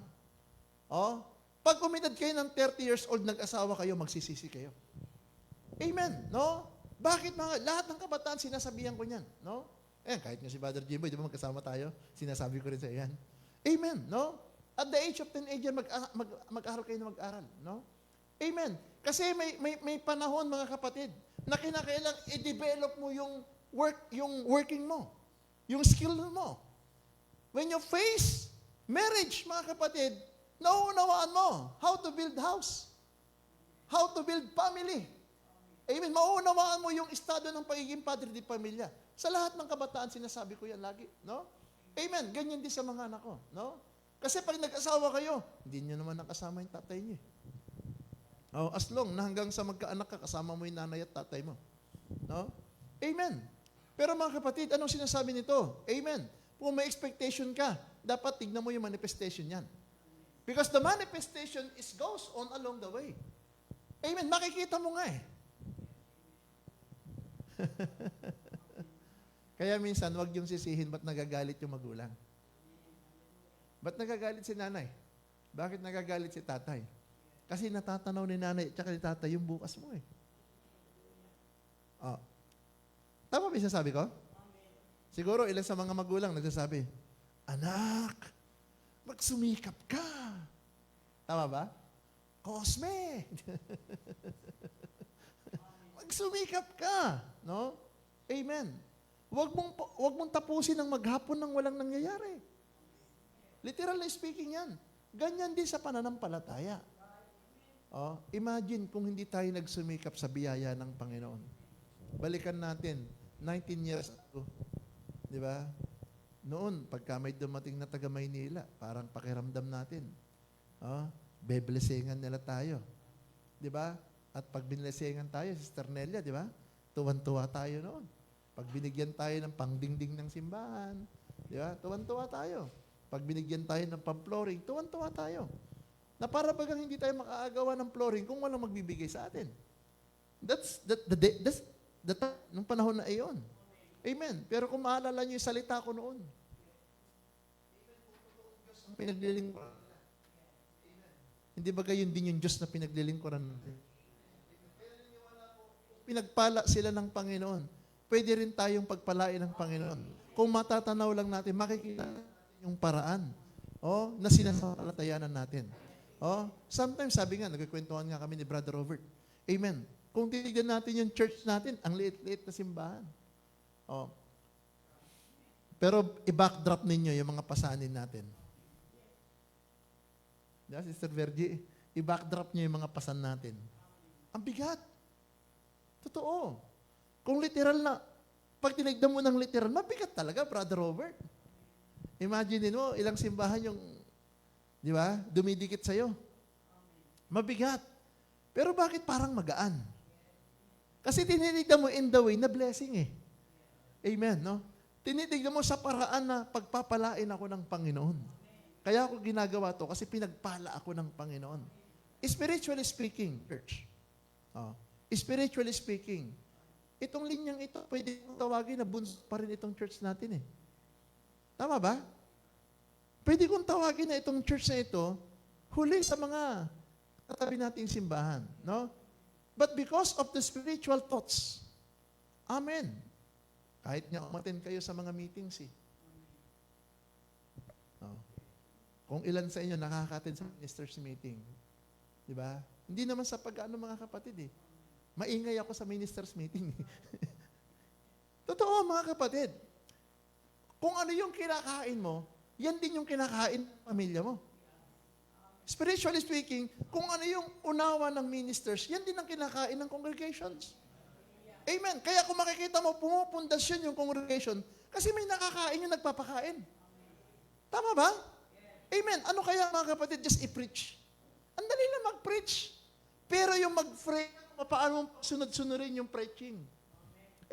Pag umidad kayo ng 30 years old, nag-asawa kayo, magsisisi kayo. Amen. No? Bakit mga, lahat ng kabataan, sinasabihan ko niyan. No? Kahit nga si Brother Jimboy, di ba magkasama tayo, sinasabi ko rin sa iyan. Amen. No? At the age of teenager, mag-aral kayo na mag-aral. No? Amen. Kasi may panahon, mga kapatid, na kinakailang i-develop mo yung working mo, yung skill mo. When you face marriage, mga kapatid, nauunawaan mo how to build house, how to build family. Amen. Mauunawaan mo yung estado ng pagiging padre di pamilya. Sa lahat ng kabataan, sinasabi ko yan lagi. No? Amen. Ganyan din sa mga anak ko. No? Kasi pag nag-asawa kayo, hindi nyo naman nakasama yung tatay nyo. As long na hanggang sa magkaanak ka, kasama mo yung nanay at tatay mo. No? Amen. Pero mga kapatid, anong sinasabi nito? Amen. Kung may expectation ka, dapat tignan mo yung manifestation yan. Because the manifestation goes on along the way. Amen. Makikita mo nga eh. Kaya minsan, wag yung sisihin ba't nagagalit yung magulang. Ba't nagagalit si nanay? Bakit nagagalit si tatay? Kasi natatanaw ni nanay at ni tatay yung bukas mo eh. Oh. Tama ba yung sasabi ko? Siguro ilan sa mga magulang nagsasabi, anak, magsumikap ka. Tama ba? Cosme. Magsumikap ka. No? Amen. Wag mong tapusin ang maghapon ng walang nangyayari. Literally speaking yan. Ganyan din sa pananampalataya. Oh, imagine kung hindi tayo nagsumikap sa biyaya ng Panginoon. Balikan natin, 19 years ago. Di ba? Noon, pagka may dumating na taga Maynila, parang pakiramdam natin. Oh, beblesingan nila tayo. Di ba? At pag binlesingan tayo, Sister Nelia, di ba? Tuwan-tuwa tayo noon. Pag binigyan tayo ng pangdingding ng simbahan, di ba? Tuwan-tuwa tayo. Pag binigyan tayo ng pang-flooring, tuwan-tuwa tayo. Na para bagang hindi tayo makaagawa ng flooring kung walang magbibigay sa atin. That's the time, nung panahon na iyon. Amen. Pero kung maalala niyo yung salita ko noon, pinaglilingkuran. Hindi ba gayon din yung Diyos na pinaglilingkuran natin? Pinagpala sila ng Panginoon. Pwede rin tayong pagpalain ng Panginoon. Kung matatanaw lang natin, makikita yung paraan na sinasalatayanan natin. Sometimes, sabi nga, nagkikwentuhan nga kami ni Brother Robert. Amen. Kung titignan natin yung church natin, ang liit-liit na simbahan. Pero i-backdrop ninyo yung mga pasanin natin. Yeah, Sister Vergie, i-backdrop nyo yung mga pasan natin. Ang bigat. Totoo. Kung literal na, pag tinignan mo ng literal, mabigat talaga, Brother Robert. Imagine mo, ilang simbahan yung, di ba, dumidikit sa'yo. Mabigat. Pero bakit parang magaan? Kasi tinitignan mo in the way na blessing eh. Amen, no? Tinitignan mo sa paraan na pagpapalain ako ng Panginoon. Kaya ako ginagawa to kasi pinagpala ako ng Panginoon. Spiritually speaking, church. Spiritually speaking, itong linyang ito, pwede kong tawagin na bunso pa rin itong church natin eh. Tama ba? Pwede kong tawagin na itong church na ito, huli sa mga katabi nating simbahan. No? But because of the spiritual thoughts, amen. Kahit nga umattend kayo sa mga meetings eh. Kung ilan sa inyo nakaka-attend sa ministers meeting, di ba? Hindi naman sa pag-ano mga kapatid eh. Maingay ako sa ministers meeting. Totoo mga kapatid. Kung ano yung kinakain mo, yan din yung kinakain ng pamilya mo. Spiritually speaking, kung ano yung unawa ng ministers, yan din ang kinakain ng congregations. Amen. Kaya kung makikita mo, pumupundasyon yung congregation, kasi may nakakain yung nagpapakain. Tama ba? Amen. Ano kaya mga kapatid, just i-preach? Ang dali lang mag-preach. Pero yung mag-pray, paano mo sunod-sunurin yung preaching?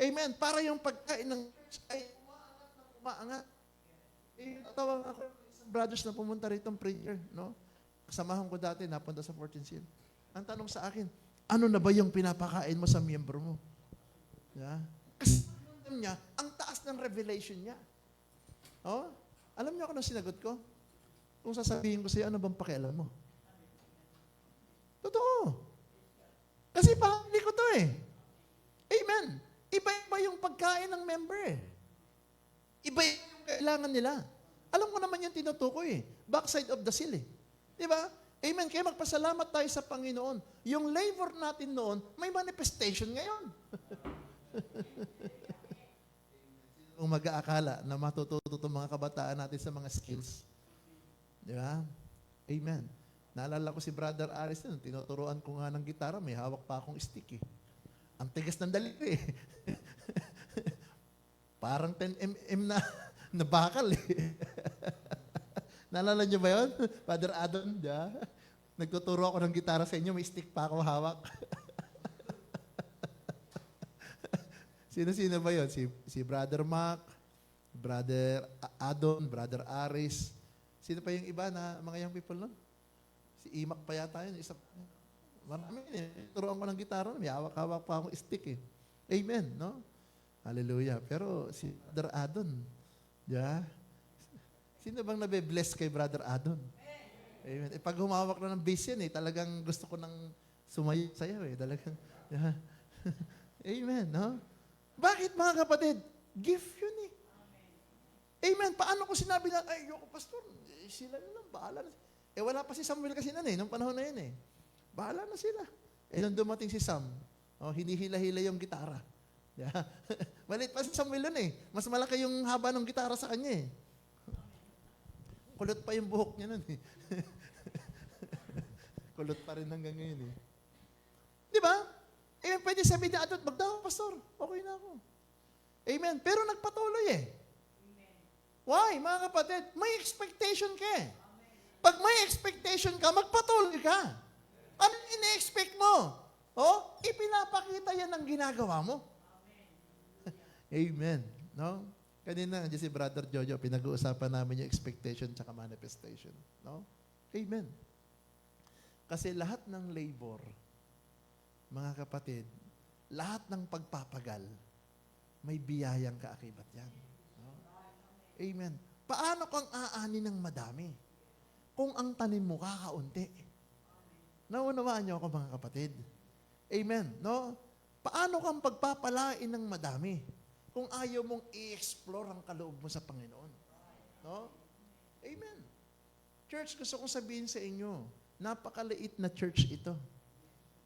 Amen. Para yung pagkain ng ay umaangat. Tawag ako isang brothers na pumunta rito ng prayer, no? Kasamahan ko dati, napunta sa 14th Seal. Ang tanong sa akin, ano na ba yung pinapakain mo sa miyembro mo? Yeah. Kasi alam niya, ang taas ng revelation niya. Alam niyo ako na sinagot ko? Kung sasabihin ko sa'yo, ano bang pakialam mo? Totoo. Kasi pahali ko to eh. Amen. Iba-iba yung pagkain ng member eh. Iba-iba yung kailangan nila. Alam ko naman yung tinutukoy eh. Backside of the seal eh. Diba? Amen. Kaya magpasalamat tayo sa Panginoon. Yung labor natin noon, may manifestation ngayon. Kung mag-aakala na matututo itong mga kabataan natin sa mga skills. Diba? Amen. Naalala ko si Brother Aris, tinuturuan ko nga ng gitara, may hawak pa akong stick eh. Ang tigas ng daliri eh. Parang 10 mm na bakal eh. Naalala niyo ba yun? Father Adam, nagtuturo ako ng gitara sa inyo, may stick pa ako hawak. Sino-sino ba yun? Si Brother Mac, Brother Adon, Brother Aris. Sino pa yung iba na mga young people nun? Si Imak pa yata yun. Marami eh. Turuan ko ng gitara. May hawak-hawak pa akong stick eh. Amen, no? Hallelujah. Pero si Brother Adon, yeah. Sino bang nabe-bless kay Brother Adon? Amen. Eh, pag humawak na ng bass yan eh, talagang gusto ko nang sumayo sa'yo eh. Talagang, yeah. Amen, no? Bakit mga kapatid? Gift yun eh. Amen. Paano ko sinabi na, ay, yoko, pastor, sila na lang, bahala na. Eh, wala pa si Samuel kasi nun eh, nung panahon na yun eh. Bahala na sila. Eh, nung dumating si Sam, hinihila-hila yung gitara. Yeah. Malit pa si Samuel nun eh. Mas malaki yung haba ng gitara sa kanya eh. Kulot pa yung buhok niya nun eh. Kulot pa rin hanggang ngayon eh. Di ba? Amen. Pwede sabihin niya, Adot, magdaw, pastor. Okay na ako. Amen. Pero nagpatuloy eh. Why, mga kapatid? May expectation ka eh. Pag may expectation ka, magpatuloy ka. Ano ina-expect mo? Ipinapakita yan ng ginagawa mo. Amen. No? Kanina, nandiyan si Brother Jojo, pinag-uusapan namin yung expectation tsaka manifestation. No? Amen. Kasi lahat ng labor, mga kapatid, lahat ng pagpapagal, may biyayang kaakibat yan. No? Amen. Paano kang aani ng madami kung ang tanim mo kakaunti? Naunawaan niyo ako mga kapatid. Amen. No? Paano kang pagpapalain ng madami kung ayaw mong i-explore ang kaloob mo sa Panginoon? No? Amen. Church, gusto kong sabihin sa inyo, napakaliit na church ito.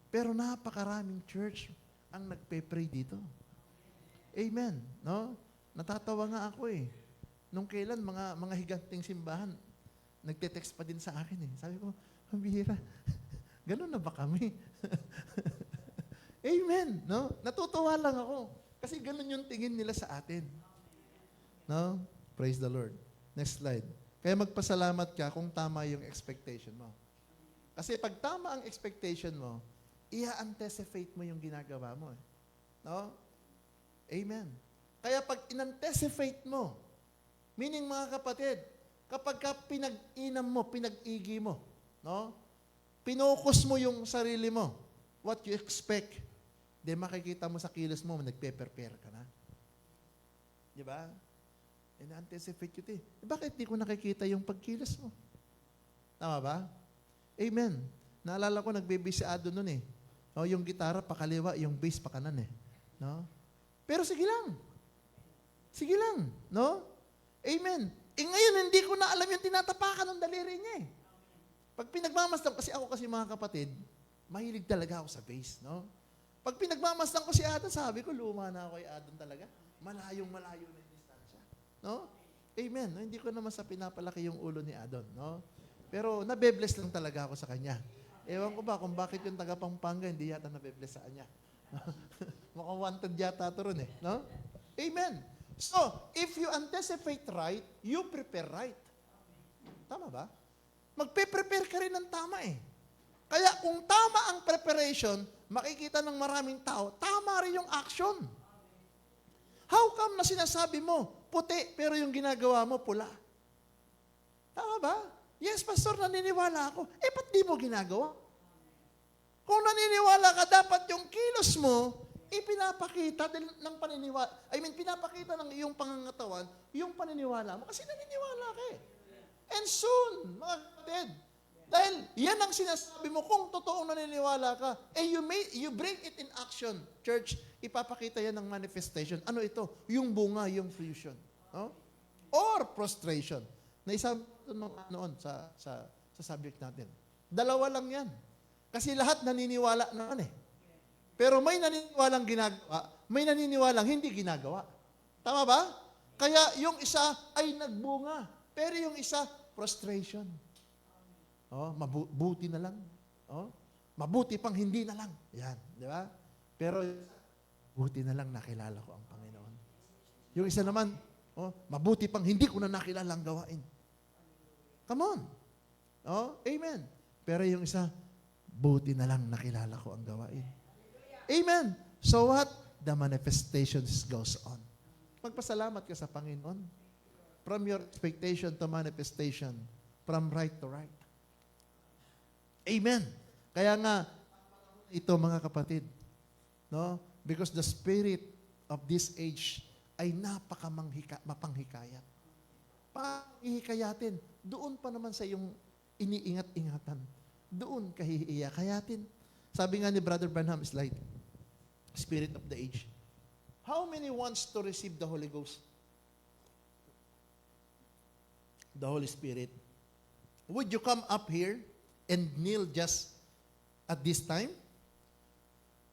Pero napakaraming church ang nagpe-pray dito. Amen. No? Natatawa nga ako eh. Nung kailan, mga higanting simbahan, nagte-text pa din sa akin eh. Sabi ko, ang bihira. Ganun na ba kami? Amen. No? Natutuwa lang ako. Kasi ganun yung tingin nila sa atin. No? Praise the Lord. Next slide. Kaya magpasalamat ka kung tama yung expectation mo. Kasi pag tama ang expectation mo, i-anticipate mo yung ginagawa mo. No? Amen. Kaya pag in-anticipate mo, meaning mga kapatid, kapag ka pinag-inam mo, pinag-igi mo, no? Pinokus mo yung sarili mo, what you expect, di makikita mo sa kilos mo, nagpe-prepare ka na. Di ba? In-anticipate yun eh. Bakit di ko nakikita yung pagkilos mo? Tama ba? Amen. Naalala ko, nagbe-bass si Ado nun eh. O, yung gitara pakaliwa, yung bass pakanan eh. No? Pero sige lang. Sige lang. No? Amen. Eh ngayon, hindi ko na alam yung tinatapakan ng daliri niya eh. Pag pinagmamasdan, kasi mga kapatid, mahilig talaga ako sa bass. No? Pag pinagmamasdan ko si Adon, sabi ko, luma na ako kay Adon talaga. Malayong-malayo na yung distansya. No? Amen. No? Hindi ko naman sa pinapalaki yung ulo ni Adon. No? Pero nabe-bless lang talaga ako sa kanya. Ewan ko ba kung bakit yung taga Pampanga hindi yata nabe-bless sa kanya. Mukhang wanted yata ito ron eh. No? Amen. So, if you anticipate right, you prepare right. Tama ba? Magpe-prepare ka rin ng tama eh. Kaya kung tama ang preparation, makikita ng maraming tao, tama rin yung action. How come na sinasabi mo, puti, pero yung ginagawa mo, pula? Tama ba? Yes, pastor, naniniwala ako. Eh, ba't di mo ginagawa? Kung naniniwala ka, dapat yung kilos mo, ipinapakita ng paniniwala. Pinapakita ng iyong pangangatawan, yung paniniwala mo. Kasi naniniwala ka eh. And soon, mga kapatid, dahil yan ang sinasabi mo, kung totoong naniniwala ka, you bring it in action. Church, ipapakita yan ng manifestation. Ano ito? Yung bunga, yung fruition. No? Or prostration. Naisama noon sa subject natin. Dalawa lang yan. Kasi lahat naniniwala naman eh. Pero may naniniwalang ginagawa, may naniniwalang hindi ginagawa. Tama ba? Kaya yung isa ay nagbunga. Pero yung isa, prostration. Mabuti na lang. Mabuti pang hindi na lang. Yan, di ba? Pero, buti na lang nakilala ko ang Panginoon. Yung isa naman, mabuti pang hindi ko na nakilala ang gawain. Come on. Amen. Pero yung isa, buti na lang nakilala ko ang gawain. Amen. So what? the manifestations goes on. Magpasalamat ka sa Panginoon. From your expectation to manifestation, from right to right. Amen. Kaya nga, ito mga kapatid, no? Because the spirit of this age ay mapanghikayat. Pahihikayatin, doon pa naman sa iyong iniingat-ingatan. Doon kahihikayatin. Sabi nga ni Brother Branham is like, spirit of the age. How many wants to receive the Holy Ghost? The Holy Spirit. Would you come up here and kneel just at this time?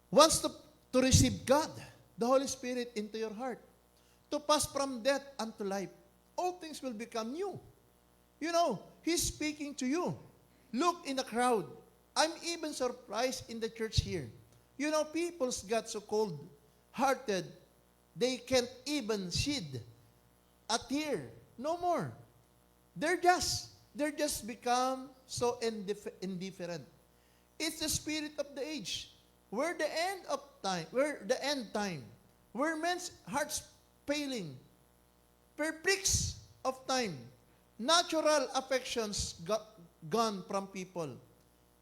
Wants to receive God, the Holy Spirit, into your heart. To pass from death unto life. All things will become new. You know, He's speaking to you. Look in the crowd. I'm even surprised in the church here. You know, people's got so cold-hearted, they can't even shed a tear. No more. They're just become so indifferent. It's the spirit of the age. We're the end time. Where men's hearts failing, perplexed of time, natural affections gone from people.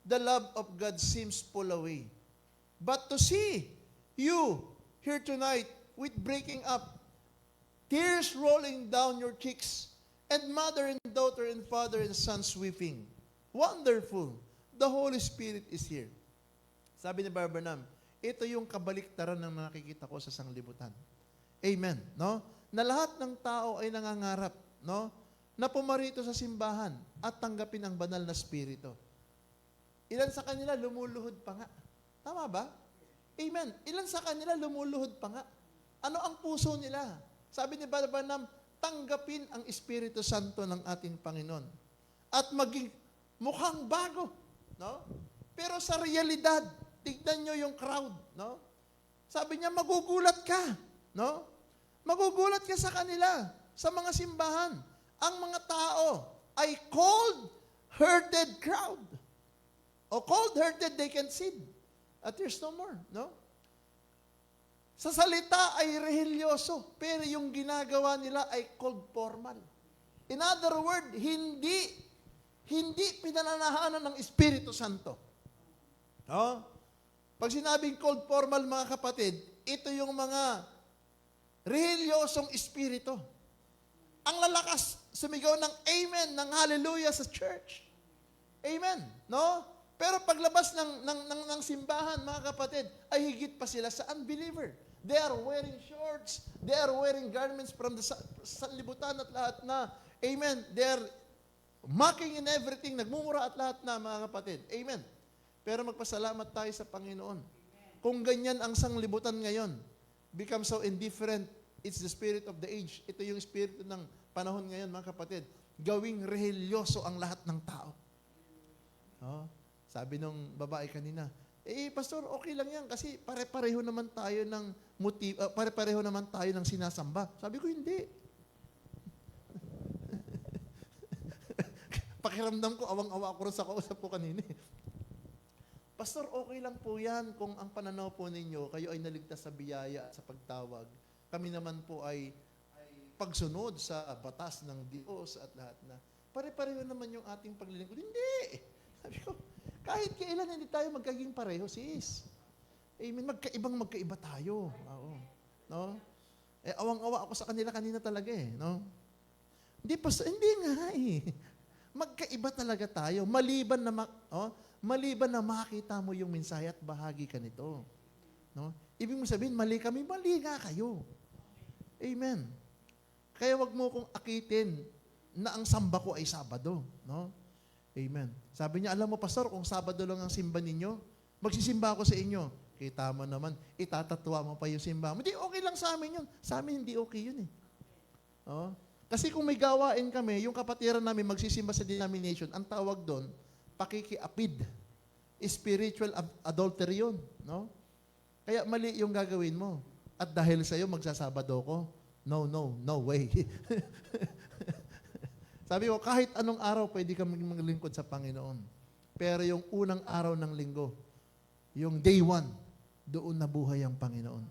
The love of God seems pulled away. But to see you here tonight with breaking up, tears rolling down your cheeks, and mother and daughter and father and sons weeping. Wonderful. The Holy Spirit is here. Sabi ni Brother Branham, ito yung kabaliktaran ng nakikita ko sa sanglibutan. Amen. No? Na lahat ng tao ay nangangarap, no? Na pumarito sa simbahan at tanggapin ang banal na spirito. Ilan sa kanila lumuluhod pa nga. Tama ba? Amen. Ilan sa kanila lumuluhod pa nga. Ano ang puso nila? Sabi ni Brother Branham, tanggapin ang Espiritu Santo ng ating Panginoon at maging mukhang bago, no? Pero sa realidad, tignan nyo yung crowd, no? Sabi niya, magugulat ka, no? Magugulat ka sa kanila, sa mga simbahan. Ang mga tao ay cold-hearted crowd. O cold-hearted, they can sin. At there's no more, no? Sa salita ay religyoso, pero yung ginagawa nila ay cold formal. In other word, hindi pinananahanan ng Espiritu Santo. No? Pag sinabing cold formal, mga kapatid, ito yung mga religyosong espiritu. Ang lalakas sumigaw ng amen, ng hallelujah sa church. Amen. No? Pero paglabas ng simbahan, mga kapatid, ay higit pa sila sa unbeliever. They are wearing shorts. They are wearing garments from the sanlibutan at lahat na. Amen. They are mocking in everything. Nagmumura at lahat na, mga kapatid. Amen. Pero magpasalamat tayo sa Panginoon. Kung ganyan ang sanglibutan ngayon, become so indifferent, it's the spirit of the age. Ito yung espiritu ng panahon ngayon, mga kapatid. Gawing religyoso ang lahat ng tao. Oh, sabi nung babae kanina, pastor, okay lang yan kasi pare-pareho naman tayo ng pare-pareho naman tayo ng sinasamba. Sabi ko, hindi. Pakiramdam ko, awang-awa ako rin sa kausap ko kanina. Pastor, okay lang po yan kung ang pananaw po ninyo, kayo ay naligtas sa biyaya at sa pagtawag. Kami naman po ay pagsunod sa batas ng Diyos at lahat na. Pare-pareho naman yung ating paglilingkod. Hindi! Sabi ko, kahit kailan hindi tayo magkaging pareho, sis. Amen. Magkaiba tayo. Oo. No? Awang-awa ako sa kanina talaga no? Hindi nga Magkaiba talaga tayo. Maliban na makita mo yung mensahe at bahagi ka nito. No? Ibig mo sabihin, mali kami, mali nga kayo. Amen. Kaya wag mo kong akitin na ang samba ko ay Sabado. No? Amen. Sabi niya, alam mo, pastor, kung Sabado lang ang simba ninyo, magsisimba ako sa inyo. Kita mo naman, itatatwa mo pa yung simba mo. Hindi, okay lang sa amin yun. Sa amin, hindi okay yun Oh. Kasi kung may gawain kami, yung kapatiran namin magsisimba sa denomination, ang tawag doon, pakikiapid. Spiritual adultery yun. No? Kaya mali yung gagawin mo. At dahil sa'yo, magsasabado ko, no way. Sabi ko, kahit anong araw pwede ka maglingkod sa Panginoon. Pero yung unang araw ng linggo, yung day 1, doon nabuhay ang Panginoon.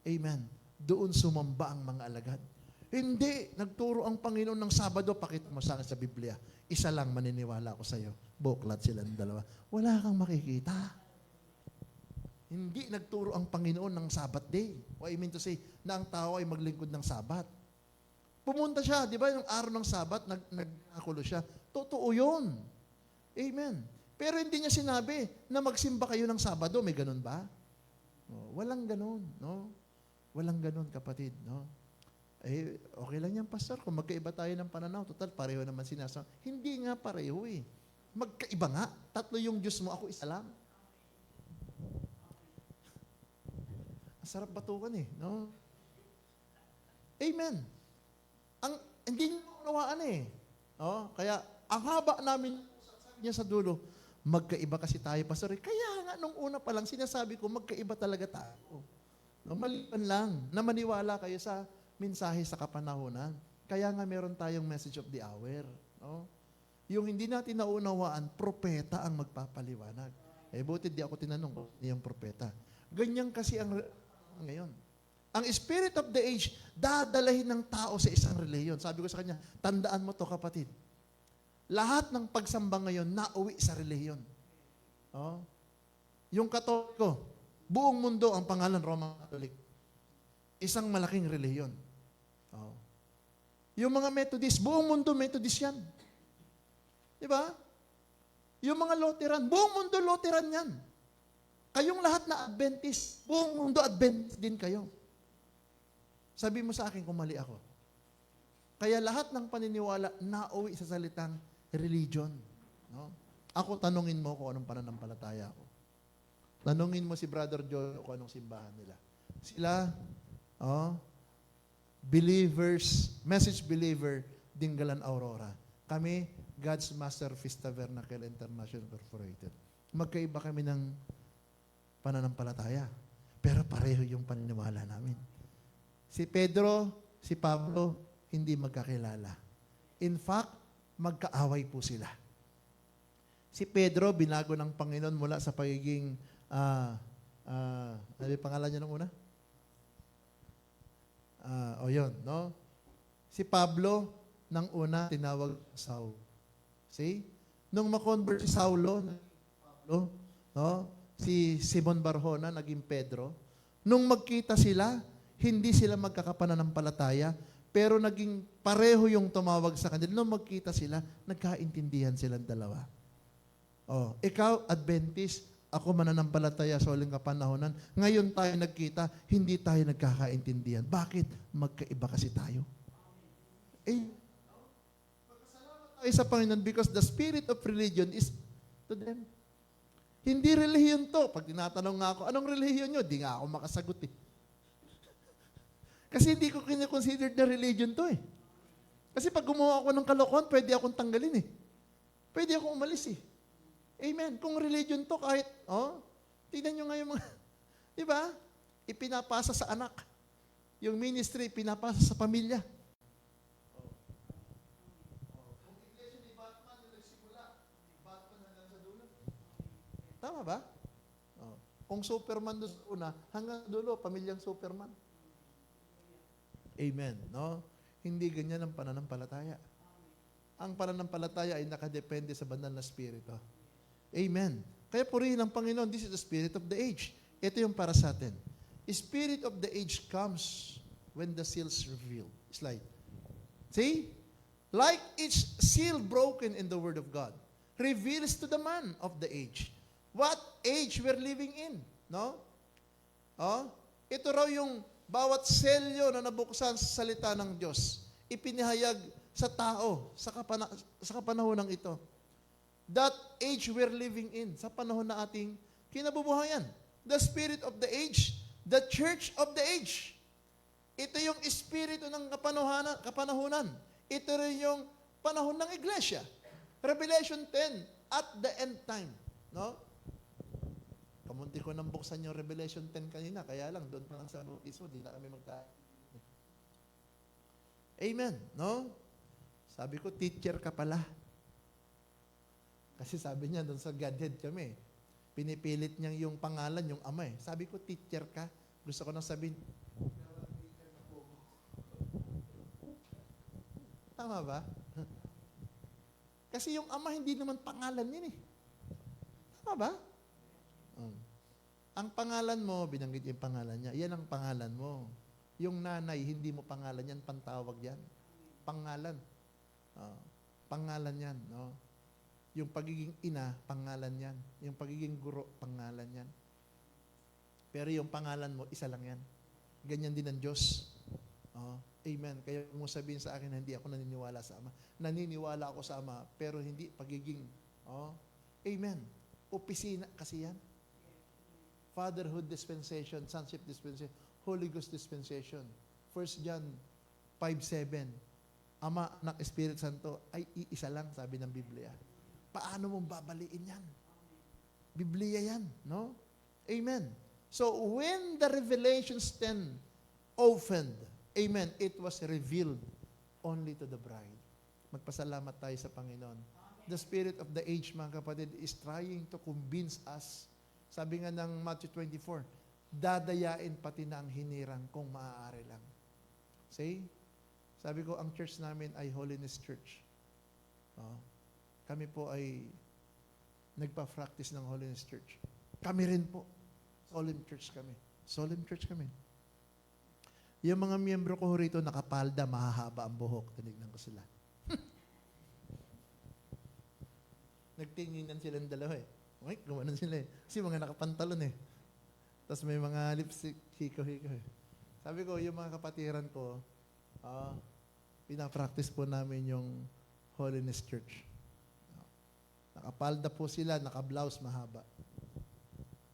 Amen. Doon sumamba ang mga alagad. Hindi. Nagturo ang Panginoon ng Sabado. Pakita mo sa akin sa Biblia. Isa lang maniniwala ako sa iyo. Buklat sila ng dalawa. Wala kang makikita. Hindi nagturo ang Panginoon ng Sabbath day. What I mean to say, na ang tao ay maglingkod ng Sabat. Pumunta siya, di ba, yung araw ng Sabat, nagkakulo siya. Totoo yun. Amen. Pero hindi niya sinabi na magsimba kayo ng Sabado. May ganun ba? No, walang ganun, no? Walang ganun, kapatid, no? Eh, okay lang yan, pastor. Kung magkaiba tayo ng pananaw, total, pareho naman sinasama. Hindi nga pareho eh. Magkaiba nga. Tatlo yung Diyos mo, ako isa lang. Sarap batukan eh, no? Amen. Hindi niyo unawaan eh. No? Kaya, ang haba namin niya sa dulo, magkaiba kasi tayo, pastor. Kaya nga, nung una pa lang, sinasabi ko, magkaiba talaga tayo. No? Maliban lang, na maniwala kayo sa mensahe sa kapanahunan. Kaya nga, meron tayong message of the hour. No? Yung hindi natin naunawaan, propeta ang magpapaliwanag. Eh, buti di ako tinanong kung yung propeta. Ganyan kasi ang ngayon. Ang spirit of the age, dadalahin ng tao sa isang reliyon. Sabi ko sa kanya, tandaan mo to kapatid. Lahat ng pagsamba ngayon, nauwi sa reliyon. Oh. Yung Katoliko, buong mundo ang pangalan Roman Catholic. Isang malaking reliyon. Oh. Yung mga Methodist, buong mundo Methodist yan. Di ba? Yung mga Lutheran, buong mundo Lutheran yan. Kayong lahat na Adventist, buong mundo Adventist din kayo. Sabi mo sa akin kung mali ako. Kaya lahat ng paniniwala nauwi sa salitang religion. No? Ako, tanungin mo kung anong pananampalataya ko. Tanungin mo si Brother Joe kung anong simbahan nila. Sila, believers, message believer, Dinggalan Aurora. Kami, God's Master Feast Tabernacle International Incorporated. Magkaiba kami ng pananampalataya. Pero pareho yung paniniwala namin. Si Pedro, si Pablo, hindi magkakilala. In fact, magkaaway po sila. Si Pedro, binago ng Panginoon mula sa pagiging, ano yung pangalan niya nung una? Yun, no? Si Pablo, nang una, tinawag Saul. See? Nung makonvert si Saulo, Pablo, no? Si Simon Barjona, naging Pedro. Nung magkita sila, hindi sila magkakapananampalataya, pero naging pareho yung tumawag sa kanila. Nung magkita sila, nagkaintindihan silang dalawa. Ikaw, Adventist, ako mananampalataya sa huling kapanahonan. Ngayon tayo nagkita, hindi tayo nagkakaintindihan. Bakit? Magkaiba kasi tayo. Magpasalamat tayo sa Panginoon because the spirit of religion is to them. Hindi relihiyon to. Pag tinatanong nga ako, anong relihiyon nyo? Di nga ako makasagot eh. Kasi hindi ko kine-consider na religion to eh. Kasi pag gumawa ako ng kalokohan, pwede akong tanggalin eh. Pwede akong umalis eh. Amen. Kung religion to, kahit, tingnan nyo nga yung mga, di ba? Ipinapasa sa anak. Yung ministry, pinapasa sa pamilya. Kung iglesia ni Batman yung nagsimula, Batman hanggang sa dulo. Tama ba? Kung Superman doon sa una, hanggang dulo, pamilyang Superman. Amen. No? Hindi ganyan ang pananampalataya. Ang pananampalataya ay nakadepende sa banal na spirito. Amen. Kaya purihin ang Panginoon, this is the spirit of the age. Ito yung para sa atin. Spirit of the age comes when the seals reveal. Slide. See? Like each seal broken in the Word of God reveals to the man of the age what age we're living in. No? Ito raw yung bawat selyo na nabuksan sa salita ng Diyos, ipinahayag sa tao sa kapanahon ng ito. That age we're living in, sa panahon na ating kinabubuhayan. The spirit of the age, the church of the age. Ito yung espiritu ng kapanahunan. Ito rin yung panahon ng iglesia. Revelation 10, at the end time. No? Kamunti ko nang buksan yung Revelation 10 kanina, kaya lang, doon pa lang sa bautismo, di na kami Amen. No? Sabi ko, teacher ka pala. Kasi sabi niya, doon sa Godhead kami, pinipilit niyang yung pangalan, yung ama eh. Sabi ko, teacher ka. Gusto ko nang sabihin, Tama ba? Kasi yung ama, hindi naman pangalan yun eh. Tama ba? Ang pangalan mo, binanggit yung pangalan niya, yan ang pangalan mo. Yung nanay, hindi mo pangalan yan, pantawag yan. Pangalan. Pangalan yan. No? Yung pagiging ina, pangalan yan. Yung pagiging guro, pangalan yan. Pero yung pangalan mo, isa lang yan. Ganyan din ang Diyos. Amen. Kaya mo sabihin sa akin, hindi ako naniniwala sa Ama. Naniniwala ako sa Ama, pero hindi pagiging. Amen. Opisina kasi yan. Fatherhood dispensation, sonship dispensation, Holy Ghost dispensation. 1 John 5:7. Ama, Anak, Espiritu Santo ay iisa lang, sabi ng Biblia. Paano mong babaliin yan? Biblia yan, no? Amen. So, when the Revelations 10 opened, amen, it was revealed only to the bride. Magpasalamat tayo sa Panginoon. The spirit of the age, mga kapatid, is trying to convince us. Sabi nga ng Matthew 24, dadayain pati na ang hinirang kung maaari lang. See? Sabi ko, ang church namin ay Holiness Church. Kami po ay nagpa-practice ng Holiness Church. Kami rin po. Solemn Church kami. Solemn Church kami. Yung mga miyembro ko rito nakapalda, mahahaba ang buhok. Tinignan ko sila. Nagtinginan silang dalawa eh. Okay, gumanon sila eh. Kasi mga nakapantalon eh. Tapos may mga lipstick, hiko-hiko eh. Sabi ko, yung mga kapatiran ko, pinapractice po namin yung Holiness Church. Nakapalda po sila, nakablouse mahaba.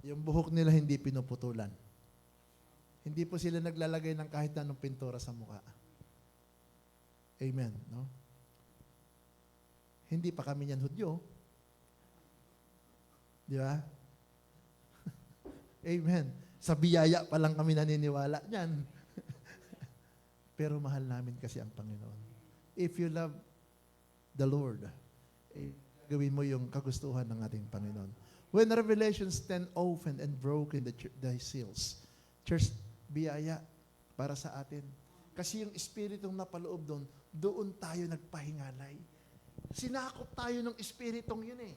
Yung buhok nila hindi pinuputulan. Hindi po sila naglalagay ng kahit anong pintura sa mukha. Amen. No? Hindi pa kami niyan Hudyo. Di ba? Amen. Sa biyaya pa lang kami naniniwala niyan. Pero mahal namin kasi ang Panginoon. If you love the Lord, gawin mo yung kagustuhan ng ating Panginoon. When Revelations 10 opened and broken the seals, church, biyaya para sa atin. Kasi yung Espiritong napaloob doon tayo nagpahingalay. Sinakop tayo ng Espiritong yun eh.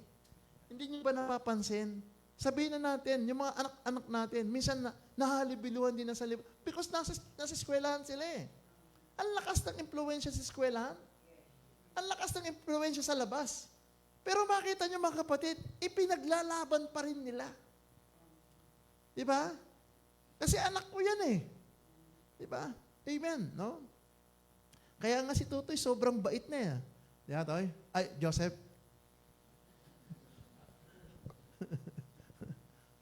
Hindi nyo ba napapansin? Sabihin na natin, yung mga anak-anak natin, minsan nahalibiluhan din na sa libro. Because nasa eskwelahan sila eh. Ang lakas ng impluensya sa eskwelahan. Ang lakas ng impluensya sa labas. Pero makita nyo mga kapatid, ipinaglalaban pa rin nila. Di ba? Kasi anak ko yan eh. Di ba? Amen, no? Kaya nga si Tutoy sobrang bait na eh. Di ba, Toy? Ay, Joseph.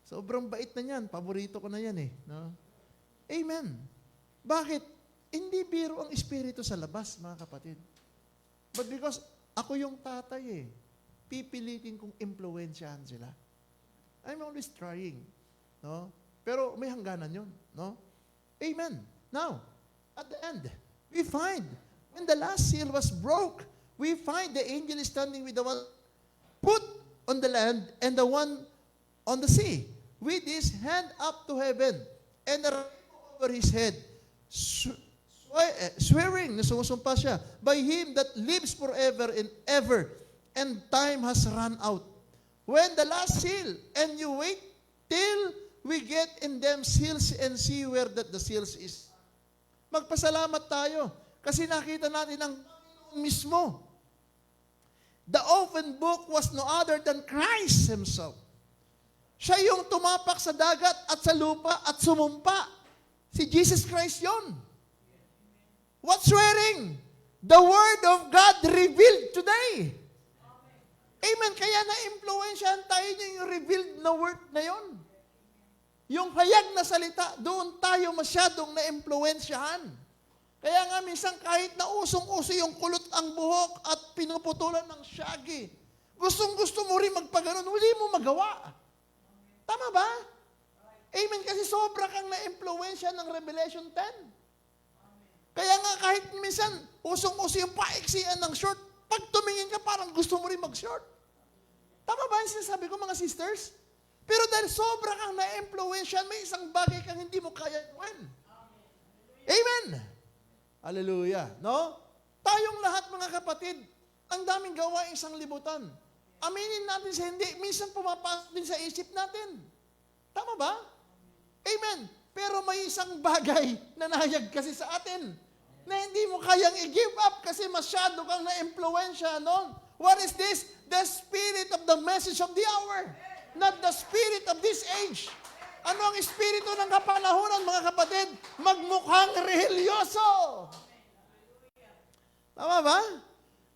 Sobrang bait na yan. Paborito ko na yan eh. No? Amen. Bakit? Hindi biro ang Espiritu sa labas, mga kapatid. But because ako yung tatay eh, pipilitin kong impluwensyahan sila. I'm always trying. No? Pero may hangganan yun. No? Amen. Now, at the end, we find, when the last seal was broke, we find the angel is standing with the one put on the land and the one on the sea, with his hand up to heaven, and a rainbow over his head, swearing, nasusumpa siya, by him that lives forever and ever, and time has run out. When the last seal, and you wait till we get in them seals and see where that the seals is. Magpasalamat tayo, kasi nakita natin ang Panginoon mismo. The open book was no other than Christ Himself. Siya yung tumapak sa dagat at sa lupa at sumumpa. Si Jesus Christ yon. What's swearing? The Word of God revealed today. Amen. Kaya na-impluensyahan tayo yung revealed na word na yon. Yung hayag na salita, doon tayo masyadong na-impluensyahan. Kaya nga minsan kahit na usong-uso yung kulot ang buhok at pinuputulan ng shaggy, gustong-gusto mo rin magpaganon, hindi mo magawa. Tama ba? Amen. Kasi sobra kang na-impluensya ng Revelation 10. Kaya nga kahit minsan, usong-uso yung paiksian ng short, pag tumingin ka, parang gusto mo rin mag-short. Tama ba yung sinasabi ko, mga sisters? Pero dahil sobra kang na-impluensya, may isang bagay kang hindi mo kaya gawin. Amen. Hallelujah. No? Tayong lahat, mga kapatid, ang daming gawaing sanglibutan. Aminin natin sa hindi, minsan pumapasok din sa isip natin. Tama ba? Amen. Pero may isang bagay na nahayag kasi sa atin na hindi mo kayang i-give up kasi masyado kang na-impluensya noon. What is this? The spirit of the message of the hour. Not the spirit of this age. Ano ang espiritu ng kapanahunan, mga kapatid? Magmukhang religyoso. Tama ba?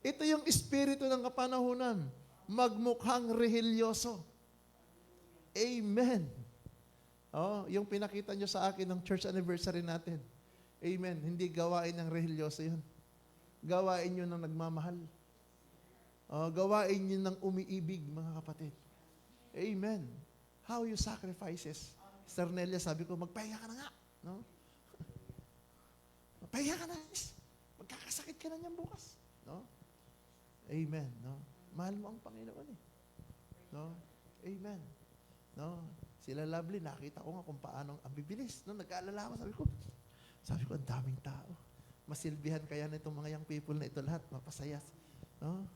Ito yung espiritu ng kapanahunan. Magmukhang religyoso. Amen. Oh, yung pinakita nyo sa akin ng church anniversary natin. Amen. Hindi gawain ng religyoso yun. Gawain nyo ng nagmamahal. Oh, gawain nyo ng umiibig, mga kapatid. Amen. How you sacrifices. Sister Nelia, sabi ko, magpahinga ka na nga. No? Magpahinga ka na. Magkakasakit ka na niyan bukas. No? Amen. No? Mahal mo ang Panginoon eh. No? Amen. No? Sila Lovely, nakita ko nga kung paano ang bibilis. No? Nag-aalala ako, sabi ko, ang daming tao. Masilbihan kaya na itong mga young people na ito lahat. Mapasaya. No?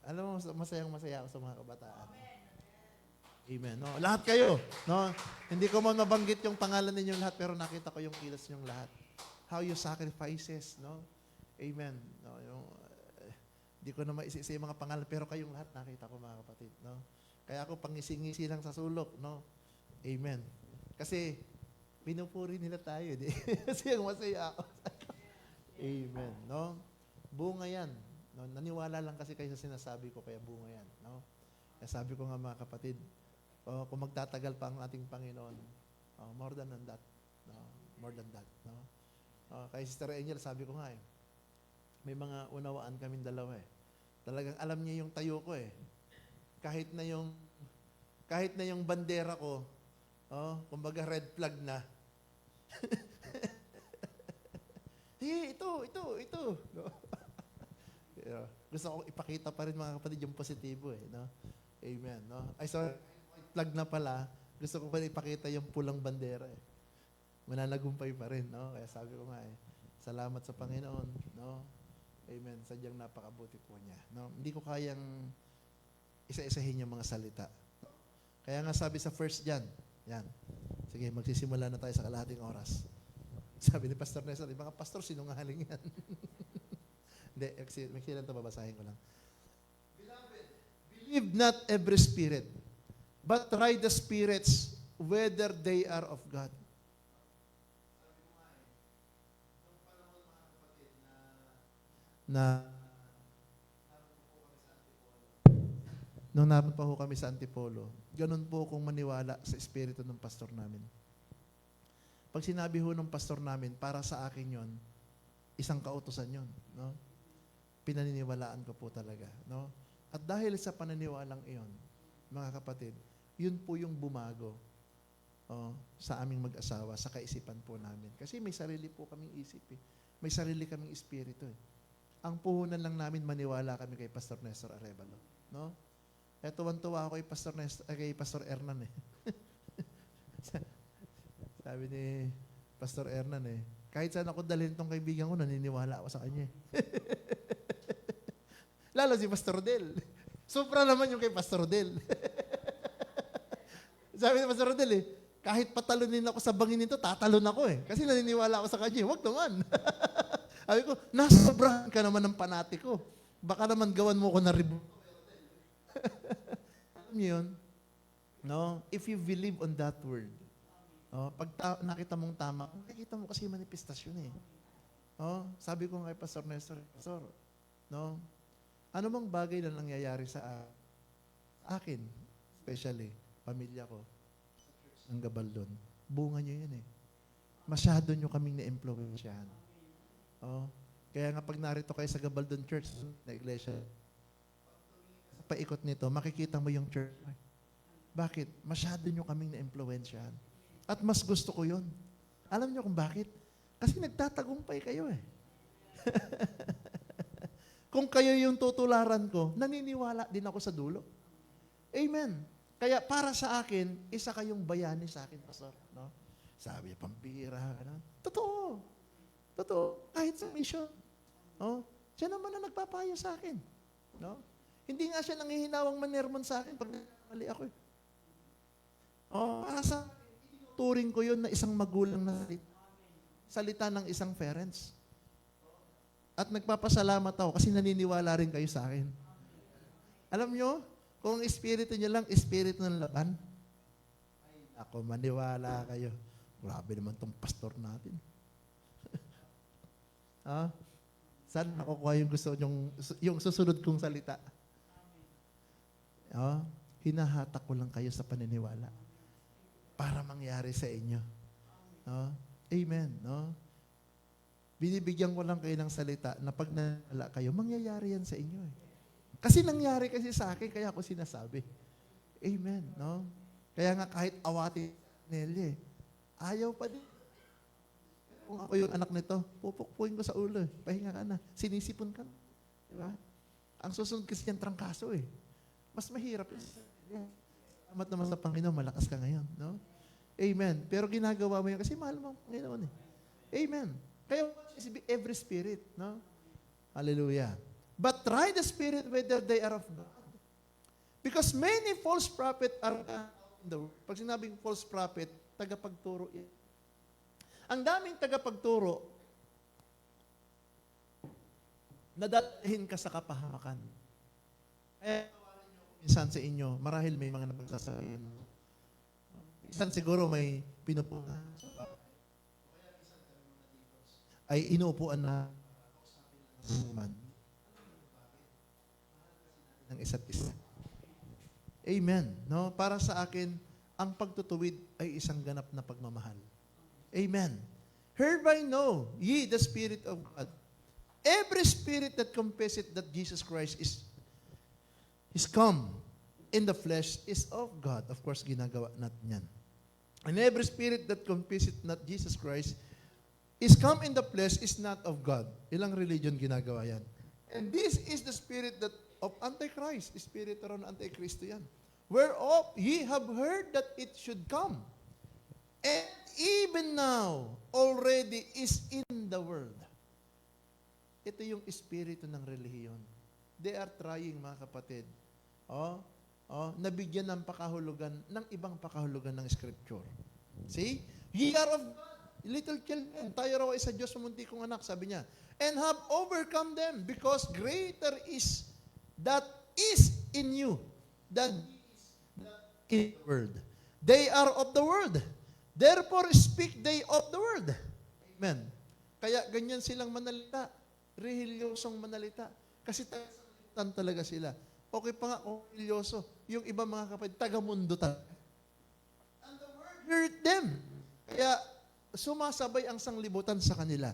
Alam mo, masayang-masaya ako sa mga kabataan. Amen. No? Lahat kayo. No? Hindi ko man mabanggit yung pangalan ninyo lahat, pero nakita ko yung kilos ninyong lahat. How you sacrifices. No? Amen. No? Hindi ko na maisisi yung mga pangalan, pero kayong lahat nakita ko, mga kapatid. No? Kaya ako pangisi-ngisi lang sa sulok. No? Amen. Kasi pinupuri nila tayo. Di? Kasi ang masaya ako. Amen. No? Bunga yan. No? Naniwala lang kasi kayo sa sinasabi ko, kaya bunga yan. No? Kaya sabi ko nga, mga kapatid, kung magtatagal pa ang ating Panginoon, more than that. No? More than that. No? Kay Sister Angel, sabi ko nga may mga unawaan kaming dalawa Talagang alam niya yung tayo ko Kahit na yung bandera ko, kumbaga red flag na. Ito. No? Gusto ko ipakita pa rin, mga kapatid, yung positibo no? Amen. No? Ay, sorry. Flag na pala, gusto ko pa ipakita yung pulang bandera Mananagumpay pa rin, no? Kaya sabi ko nga salamat sa Panginoon, no? Amen. Sadyang napakabuti po niya, no? Hindi ko kayang isa-isahin yung mga salita. Kaya nga sabi sa 1 John, yan. Sige, magsisimula na tayo sa kalahating oras. Sabi ni Pastor Nestor, mga pastor, sinungaling yan. Hindi, magsilan ito, babasahin ko lang. Beloved, believe not every spirit, but try the spirits whether they are of God. Nung naroon pa ho kami sa Antipolo, ganun po kung maniwala sa espiritu ng pastor namin. Pag sinabi ho ng pastor namin, para sa akin yon, isang kautusan yon, no? Pinaniniwalaan ko po talaga, no? At dahil sa paniniwalang iyon, mga kapatid, yun po yung bumago sa aming mag-asawa, sa kaisipan po namin. Kasi may sarili po kaming isip May sarili kaming espiritu Ang puhunan lang namin, maniwala kami kay Pastor Nestor Arevalo, no? Tuwan-tuwa ako kay Pastor Hernan Sabi ni Pastor Hernan kahit saan ako dalhin tong kaibigan ko, naniniwala ako sa kanya Lalo si Pastor Rodel. Sobra naman yung kay Pastor Rodel. Sabi ni Pastor Rodel kahit patalunin ako sa bangin nito, tatalon ako Kasi naniniwala ako sa kanya. Huwag naman. Sabi ko, nasobrahan ka naman ng panatiko. Baka naman gawan mo ko na ribu. Alam niyo yun? No? If you believe on that word, pag nakita mong tama, nakikita mo kasi manifestasyon sabi ko kay Pastor Nestor, Pastor, no? Ano bang bagay na nangyayari sa akin, especially, pamilya ko, ang Gabaldon, bunga nyo yun Masyado nyo kaming na-impluensyahan. Kaya nga pag narito kayo sa Gabaldon Church, na iglesia, sa paikot nito, makikita mo yung church. Bakit? Masyado nyo kaming na-impluensyahan. At mas gusto ko yun. Alam nyo kung bakit? Kasi nagtatagumpay kayo Kung kayo yung tutularan ko, naniniwala din ako sa dulo. Amen. Kaya para sa akin, isa kayong bayani sa akin, Pastor. No? Sabi niya, pampira. Totoo. Kahit sa mission. Siya naman ang nagpapayo sa akin. No? Hindi nga siya nanghihinawang manermon sa akin pag mali ako. Turing ko yun na isang magulang na salita ng isang parents. At nagpapasalamat ako kasi naniniwala rin kayo sa akin. Alam nyo, kung espiritu nyo lang, espiritu ng laban, ako, maniwala kayo. Grabe naman tong pastor natin. Saan nakukuha yung gusto yung susunod kong salita? Hinahatak ko lang kayo sa paniniwala para mangyari sa inyo. Amen. Binibigyan ko lang kayo ng salita na pag nanala kayo, mangyayari yan sa inyo. Kasi nangyari kasi sa akin, kaya ako sinasabi. Amen. Kaya nga kahit awati Nelly, ayaw pa din. Kung ako yung anak nito, pupukpuin ko sa ulo. Pahinga ka na. Sinisipon ka. Diba? Ang susunod kasi yan trangkaso eh. Mas mahirap. Salamat naman sa Panginoon, malakas ka ngayon. No? Amen. Pero ginagawa mo yan kasi mahal mo ang Panginoon eh. Amen. Kaya every spirit. No? Hallelujah. But try the spirit whether they are of God. Because many false prophets are in the world. Pag sinabing false prophet, tagapagturo yan. Ang daming tagapagturo, nadalhin ka sa kapahamakan. Minsan sa inyo, marahil may mga napagsasabihin. Minsan siguro may pinupunan. Ay inuupuan na ng isa't isa. Amen. No? Para sa akin, ang pagtutuwid ay isang ganap na pagmamahal. Amen. Hereby know ye the Spirit of God. Every spirit that confesseth that Jesus Christ is come in the flesh is of God. Of course, ginagawa natin yan. And every spirit that confesseth not Jesus Christ is come in the flesh is not of God. Ilang religion ginagawa yan. And this is the spirit that of Antichrist. Spirit around Antichristo yan. Whereof ye have heard that it should come. And even now, already is in the world. Ito yung espiritu ng relihiyon. They are trying, mga kapatid. Nabigyan ng pakahulugan, ng ibang pakahulugan ng Scripture. See? Ye are of God, little children. Tayo raw ay sa Diyos, sumunti kong anak, sabi niya. And have overcome them, because greater is that is in you than in the world. They are of the world. Therefore, speak they of the word. Amen. Kaya ganyan silang manalita. Rehilyosong manalita. Kasi taga-sanglibutan talaga sila. Okay pa nga kung religyoso. Yung iba mga kapatid, taga-mundo talaga. And the word hurt them. Kaya sumasabay ang sanglibutan sa kanila.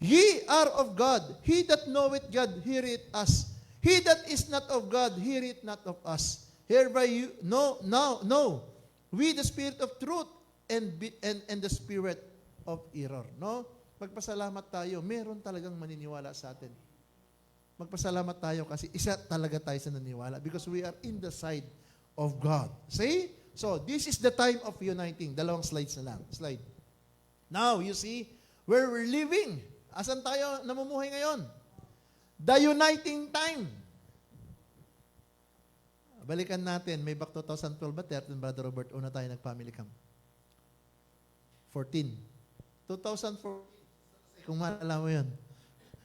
Ye are of God. He that knoweth God, heareth us. He that is not of God, heareth not of us. Hereby you know, we the spirit of truth, and the spirit of error. No? Magpasalamat tayo. Meron talagang maniniwala sa atin. Magpasalamat tayo kasi isa talaga tayo sa naniniwala because we are in the side of God. See? So, this is the time of uniting. Dalawang slides na lang. Slide. Now, you see, where we're living. Asan tayo namumuhay ngayon? The uniting time. Balikan natin. May back 2012 ba? 13, Brother Robert. Una tayo nag-family camp. 14. 2014. Kung maalala mo yun.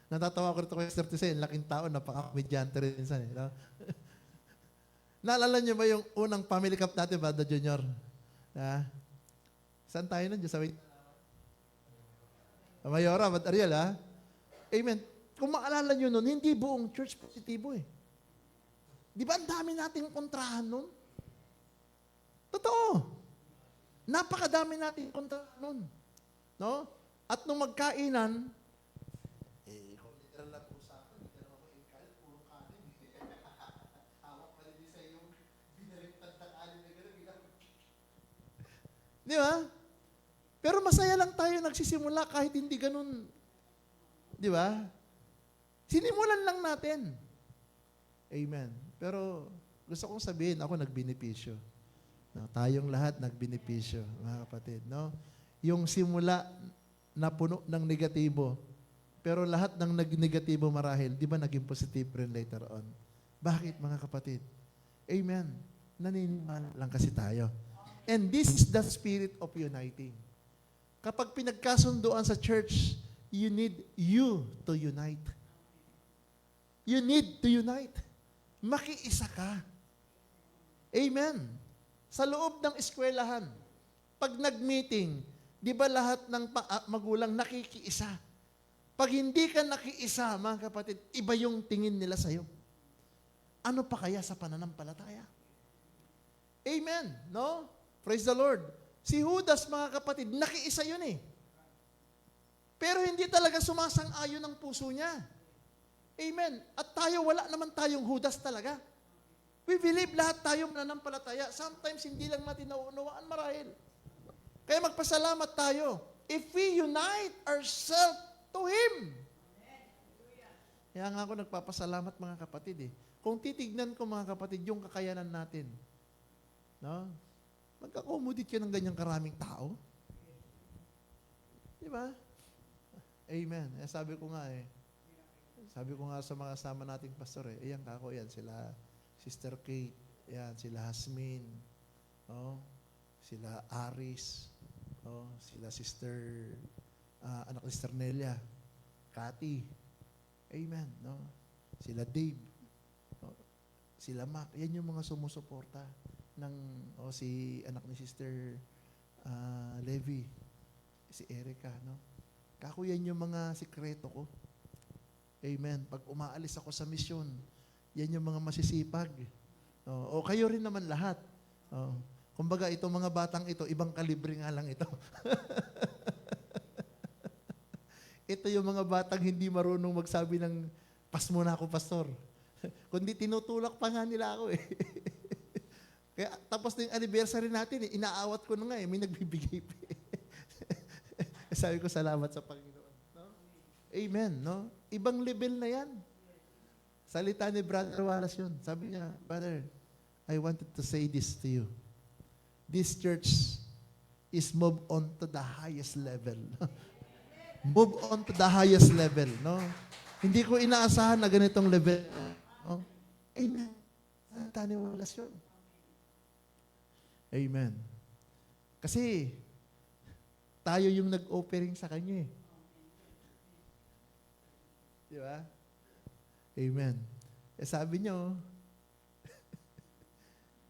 Natatawa ko rito kay Esther Tisay. Laking tao. Napaka-komedyante rin minsan. No? Naalala niyo ba yung unang family camp natin, Brother Junior? Saan tayo nun? Diyos sa Mayora, Bad Ariel, ha? Amen. Kung maalala niyo nun, hindi buong church positibo eh. Di ba ang dami nating kontrahan nun? Totoo. Napakadami nating kontrahan nun. No? At nung magkainan, kung literal lang po sa akin, hindi naman ako ikal, puro kanin. Hawak pa rin sa yung binaliktad na kanin na gano'n. Di ba? Pero masaya lang tayo nagsisimula kahit hindi ganun. Di ba? Sinimulan lang natin. Amen. Pero gusto kong sabihin, ako nagbenepisyo. No, tayong lahat nagbenepisyo, mga kapatid. No? Yung simula na puno ng negatibo, Pero lahat ng nag-negatibo marahil, di ba naging positive rin later on? Bakit mga kapatid? Amen. Naniniwala lang kasi tayo. And this is the spirit of uniting. Kapag pinagkasunduan sa church, you need you to unite. You need to unite. Makiisa ka. Amen. Sa loob ng eskwelahan, pag nag-meeting, di ba lahat ng magulang nakikiisa? Pag hindi ka nakiisa, mga kapatid, iba yung tingin nila sa'yo. Ano pa kaya sa pananampalataya? Amen. No? Praise the Lord. Si Judas, mga kapatid, nakiisa yun eh. Pero hindi talaga sumasang-ayon ang puso niya. Amen. At tayo, wala naman tayong Judas talaga. We believe lahat tayo mananampalataya. Sometimes hindi lang natin nauunawaan marahil. Kaya magpasalamat tayo. If we unite ourselves to Him. Kaya nga ako nagpapasalamat mga kapatid eh. Kung titignan ko mga kapatid yung kakayanan natin, no? Mag-accommodate ka ng ganyang karaming tao. Di ba? Amen. Eh, sabi ko nga sa mga sama nating pastor eh, ayan kako yan, sila Sister Kate, yan, sila Hasmin, oh, sila Aris, oh, sila Sister, anak ni Sister Nelia, Cathy, amen, no? Sila Dave, oh, sila Mac, yan yung mga sumusuporta ng, si anak ni Sister Levi, si Erica, no? Kako yan yung mga sikreto ko. Amen. Pag umaalis ako sa misyon, yan yung mga masisipag. O kayo rin naman lahat. Kumbaga, itong mga batang ito, ibang kalibre nga lang ito. Ito yung mga batang hindi marunong magsabi ng, pas muna ako, pastor. Kundi tinutulak pa nga nila ako eh. Kaya tapos na yung anniversary natin, inaawat ko na nga may nagbibigay pa Sabi ko, salamat sa Panginoon. No? Amen. No? Ibang level na yan. Salita ni Brother Wallace yun. Sabi niya, Brother, I wanted to say this to you. This church is move on to the highest level. Move on to the highest level. No? Hindi ko inaasahan na ganitong level. No? Amen. Salita ni Wallace yun. Amen. Kasi, tayo yung nag-offering sa kanya eh. Di ba? Amen. Eh sabi niyo,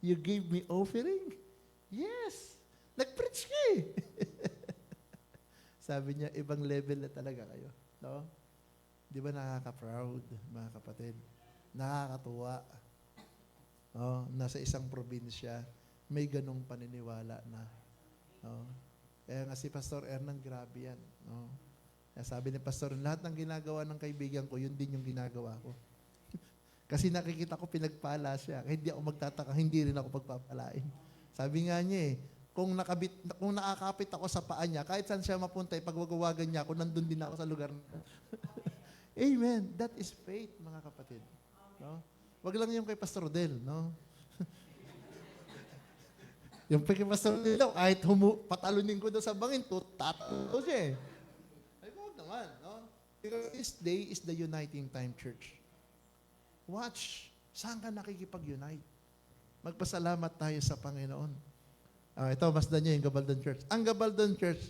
you gave me offering? Yes. Nag-preach ka eh. Sabi niya, ibang level na talaga kayo. No? Di ba nakaka-proud, mga kapatid? Nakakatuwa. Oh, nasa isang probinsya, may ganong paniniwala na. Oh. Kaya nga si Pastor Hernan, grabe yan. No? Kaya sabi ni Pastor, lahat ng ginagawa ng kaibigan ko, yun din yung ginagawa ko. Kasi nakikita ko pinagpala siya. Kaya hindi ako magtataka, hindi rin ako pagpapalain. Sabi nga niya kung nakakapit ako sa paa niya, kahit saan siya mapunta, pagwawagan niya ako, nandun din ako sa lugar na. Amen. That is faith, mga kapatid. No? Wag lang yung kay Pastor Rodel, no? Yung kay Pastor Rodel, kahit patalunin ko doon sa bangin, tato siya eh. Ay, wag naman, no? Because this day is the uniting time, church. Watch, saan ka nakikipag-unite? Magpasalamat tayo sa Panginoon. Ito, masdan niyo yung Gabaldon Church. Ang Gabaldon Church,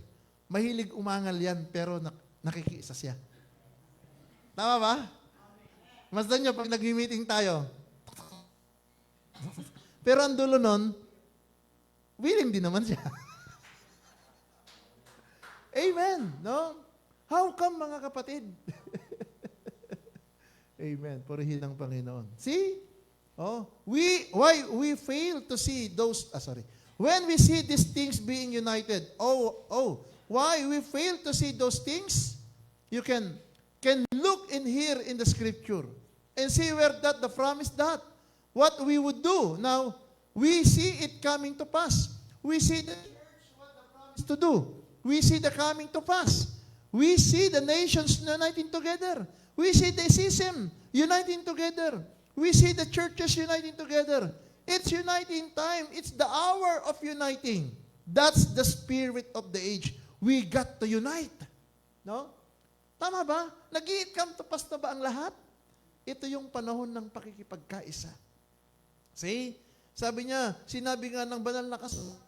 mahilig umangal yan, pero nakikiisa siya. Tama ba? Masdan niyo, pag nag-meeting tayo, pero ang dulo nun, willing din naman siya. Amen. No? How come, mga kapatid? Amen. Purihin ang Panginoon. See? Why we fail to see those, when we see these things being united, why we fail to see those things? You can look in here in the scripture and see where the promise that. What we would do. Now, we see it coming to pass. We see the church what the promise to do. We see the coming to pass. We see the nations uniting together. We see the schism uniting together. We see the churches uniting together. It's uniting time. It's the hour of uniting. That's the spirit of the age. We got to unite. No? Tama ba? Nag-i-come to pass na ba ang lahat? Ito yung panahon ng pakikipagkaisa. See? Sabi niya, sinabi nga ng banal na kasulatan,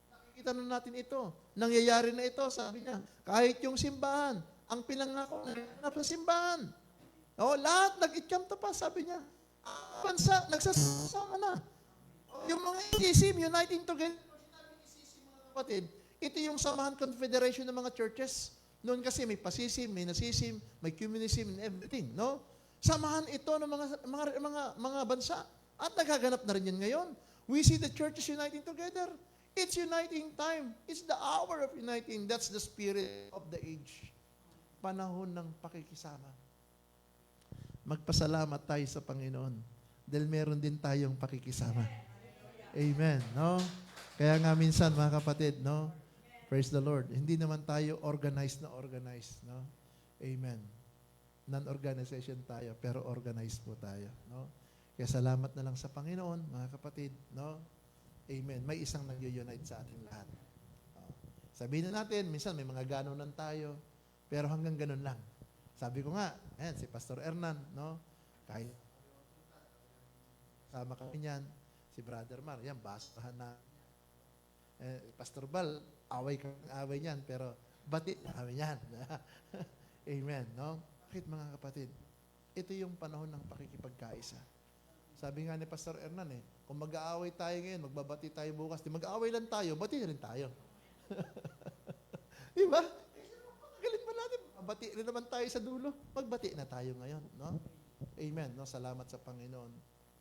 nakikita na natin ito. Nangyayari na ito, sabi niya. Kahit yung simbahan, ang pinangako na sa simbahan. Lahat nag-i-come to pass, sabi niya. Bansa, nagsasama na. Yung mga ICC, uniting together, mga kapatid, ito yung Samahan Confederation ng mga churches. Noon kasi may pasisim, may nasisim, may communism, and everything, no? Samahan ito ng mga bansa. At nagaganap na rin yan ngayon. We see the churches uniting together. It's uniting time. It's the hour of uniting. That's the spirit of the age. Panahon ng pakikisama. Magpasalamat tayo sa Panginoon dahil meron din tayong pakikisama. Amen, no? Kaya nga minsan, mga kapatid, no? Praise the Lord. Hindi naman tayo organized, no? Amen. Non-organization tayo, pero organized po tayo, no? Kaya salamat na lang sa Panginoon, mga kapatid, no? Amen. May isang nag-unite sa ating lahat. Sabihin na natin, minsan may mga ganonan tayo, pero hanggang ganun lang. Sabi ko nga, ayan, si Pastor Hernan, no? Kahit sama kami niyan, si Brother Mar, yan, bastahan na. Pastor Bal, away niyan, pero bati kami yan. Amen, no? Bakit mga kapatid? Ito yung panahon ng pakikipagkaisa. Sabi nga ni Pastor Hernan, kung mag-aaway tayo ngayon, magbabati tayo bukas, di mag-aaway lang tayo, bati na rin tayo. Di ba? Galing ba natin? Magbati rin naman tayo sa dulo. Magbati na tayo ngayon, no? Amen, no? Salamat sa Panginoon.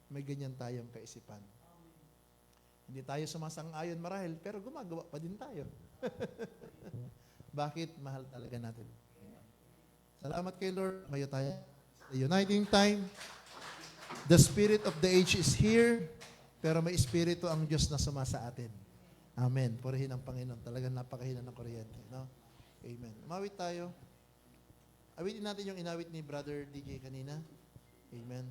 May ganyan tayong kaisipan. Hindi tayo sumasang-ayon marahil, pero gumagawa pa din tayo. Bakit? Mahal talaga natin. Salamat kay Lord. Mayo tayo. The uniting time. The spirit of the age is here, pero may espiritu ang Diyos na sumasa atin. Amen. Purihin ang Panginoon. Talagang napakahina ng kuryente. No? Amen. Umawit tayo. Awitin natin yung inawit ni Brother DJ kanina. Amen.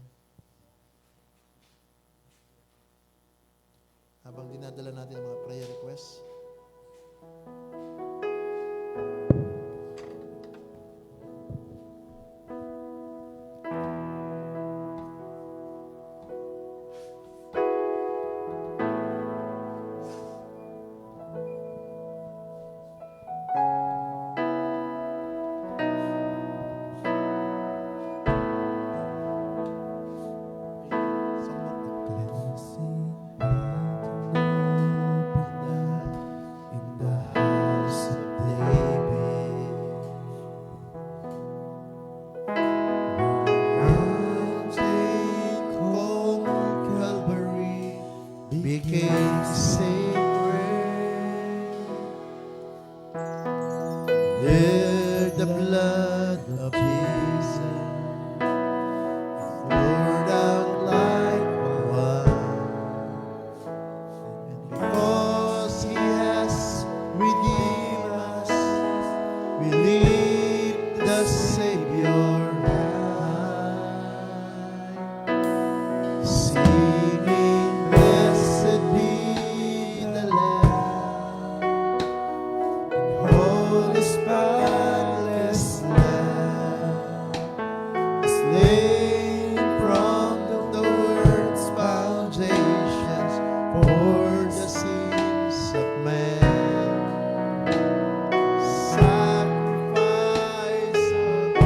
Habang dinadala natin ang mga prayer requests. Became sacred. There the blood of Jesus poured out like wine. And because He has redeemed us, we lift the Savior high, singing, blessed be the Lamb, holy spotless Lamb, slain from the world's foundations for the sins of man. Sacrifice of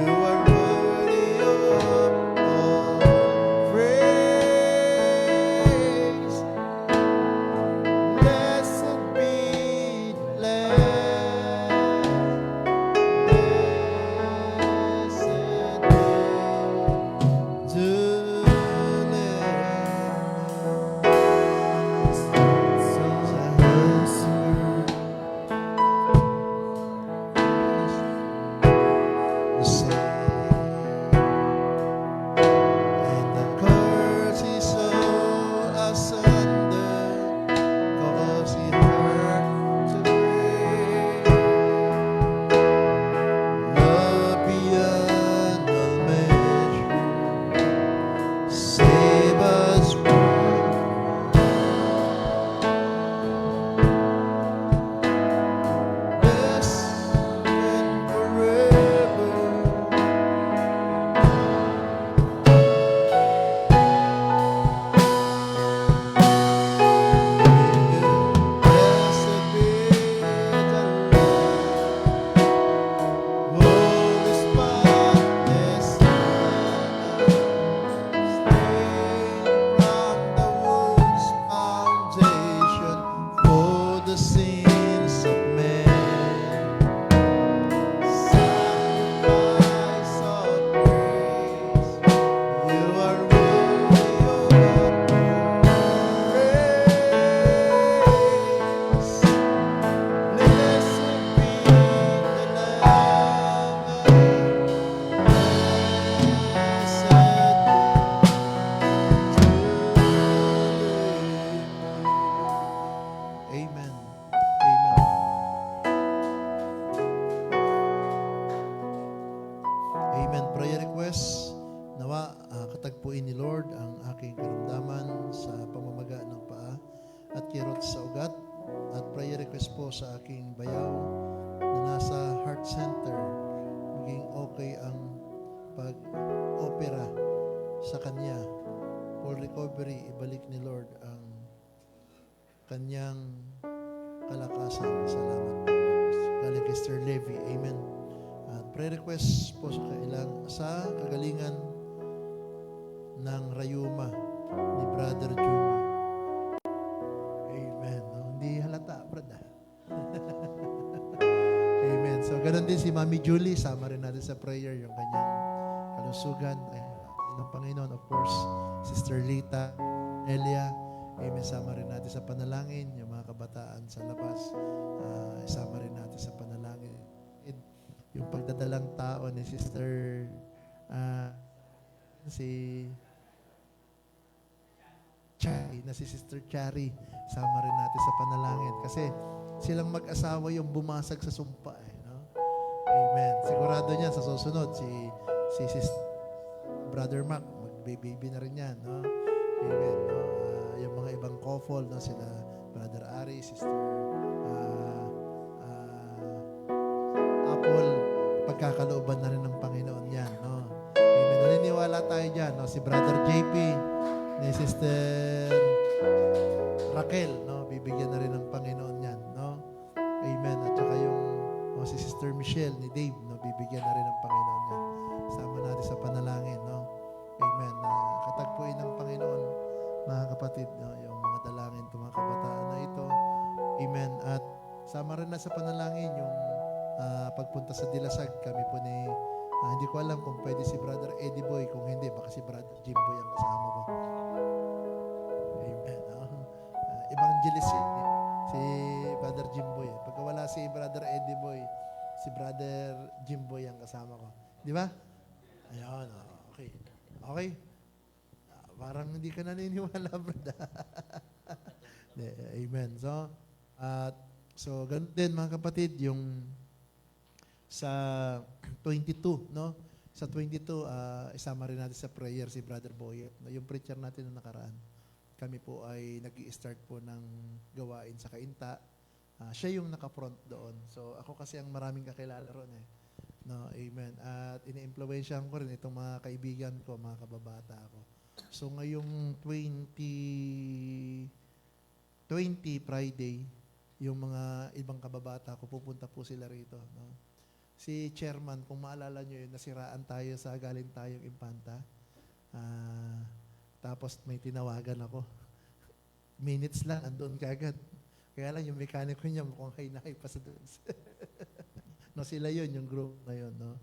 you are worthy of all praise. Blessed be the Lamb. Blessed be the and the curse He saw asunder, cause He heard to pray. Love beyond all measure, save us from kirot sa ugat at prayer request po sa aking bayaw na nasa heart center. Maging okay ang pag-opera sa kanya. For recovery, ibalik ni Lord ang kanyang kalakasan. Salamat po. Galing kay Sister Levy. Amen. At prayer request po sa kagalingan ng rayuma ni Brother Junior. Amen. No, hindi halata, brother. Amen. So, ganun din si Mami Julie. Sama rin natin sa prayer yung kanyang kalusugan. Ng Panginoon, of course, Sister Lita, Elia. Amen. Sama rin natin sa panalangin. Yung mga kabataan sa labas, isama rin natin sa panalangin. Yung pagdadalang tao ni Sister si Sister Chari, sama rin natin sa panalangin. Kasi silang mag-asawa yung bumasag sa sumpa. No? Amen. Sigurado niya sa susunod, si Brother Mac, mag-baby na rin yan. No? Amen. No? Yung mga ibang couple, no? Sila Brother Ari, Sister Apple, pagkakalooban na rin ng Panginoon yan. No? Amen. Naniniwala tayo dyan. No? Si Brother JP, ni Sister Raquel, no? Bibigyan na rin ng Panginoon yan. No? Amen. At saka yung si Sister Michelle, ni Dave, no? Bibigyan na rin ng Panginoon yan. Sama natin sa panalangin. No? Amen. Katagpuin ng Panginoon, mga kapatid, no? Yung mga dalangin, itong mga kabataan na ito. Amen. At sama rin na sa panalangin yung pagpunta sa Dilasag. Kami po ni hindi ko alam kung pwede si Brother Eddie Boy. Kung hindi, baka si Brother Jim Boy ang kasama ko. Amen. Evangelist si Brother Jim Boy. Pagka wala si Brother Eddie Boy, si Brother Jim Boy ang kasama ko. Di ba? Ayun. Okay. Okay? Parang hindi ka naniniwala, brother. Amen. So, ganun din mga kapatid, yung sa 22, no? Sa 22, isama rin natin sa prayer si Brother Boyet. Yung preacher natin na nakaraan. Kami po ay nag-i-start po ng gawain sa Kainta. Siya yung naka-front doon. So, ako kasi ang maraming kakilala ron eh. No, amen. At ini-impluwensyahan ko rin itong mga kaibigan ko, mga kababata ko. So, ngayong 20 Friday, yung mga ibang kababata ko, pupunta po sila rito. No? Si Chairman, kung maalala nyo yun, nasiraan tayo sa galing tayong Impanta. Tapos may tinawagan ako. Minutes lang, andun kagad. Kaya lang yung mekaniko niya mukhang hay pa sa doon. No, sila yun, yung group na yun. No?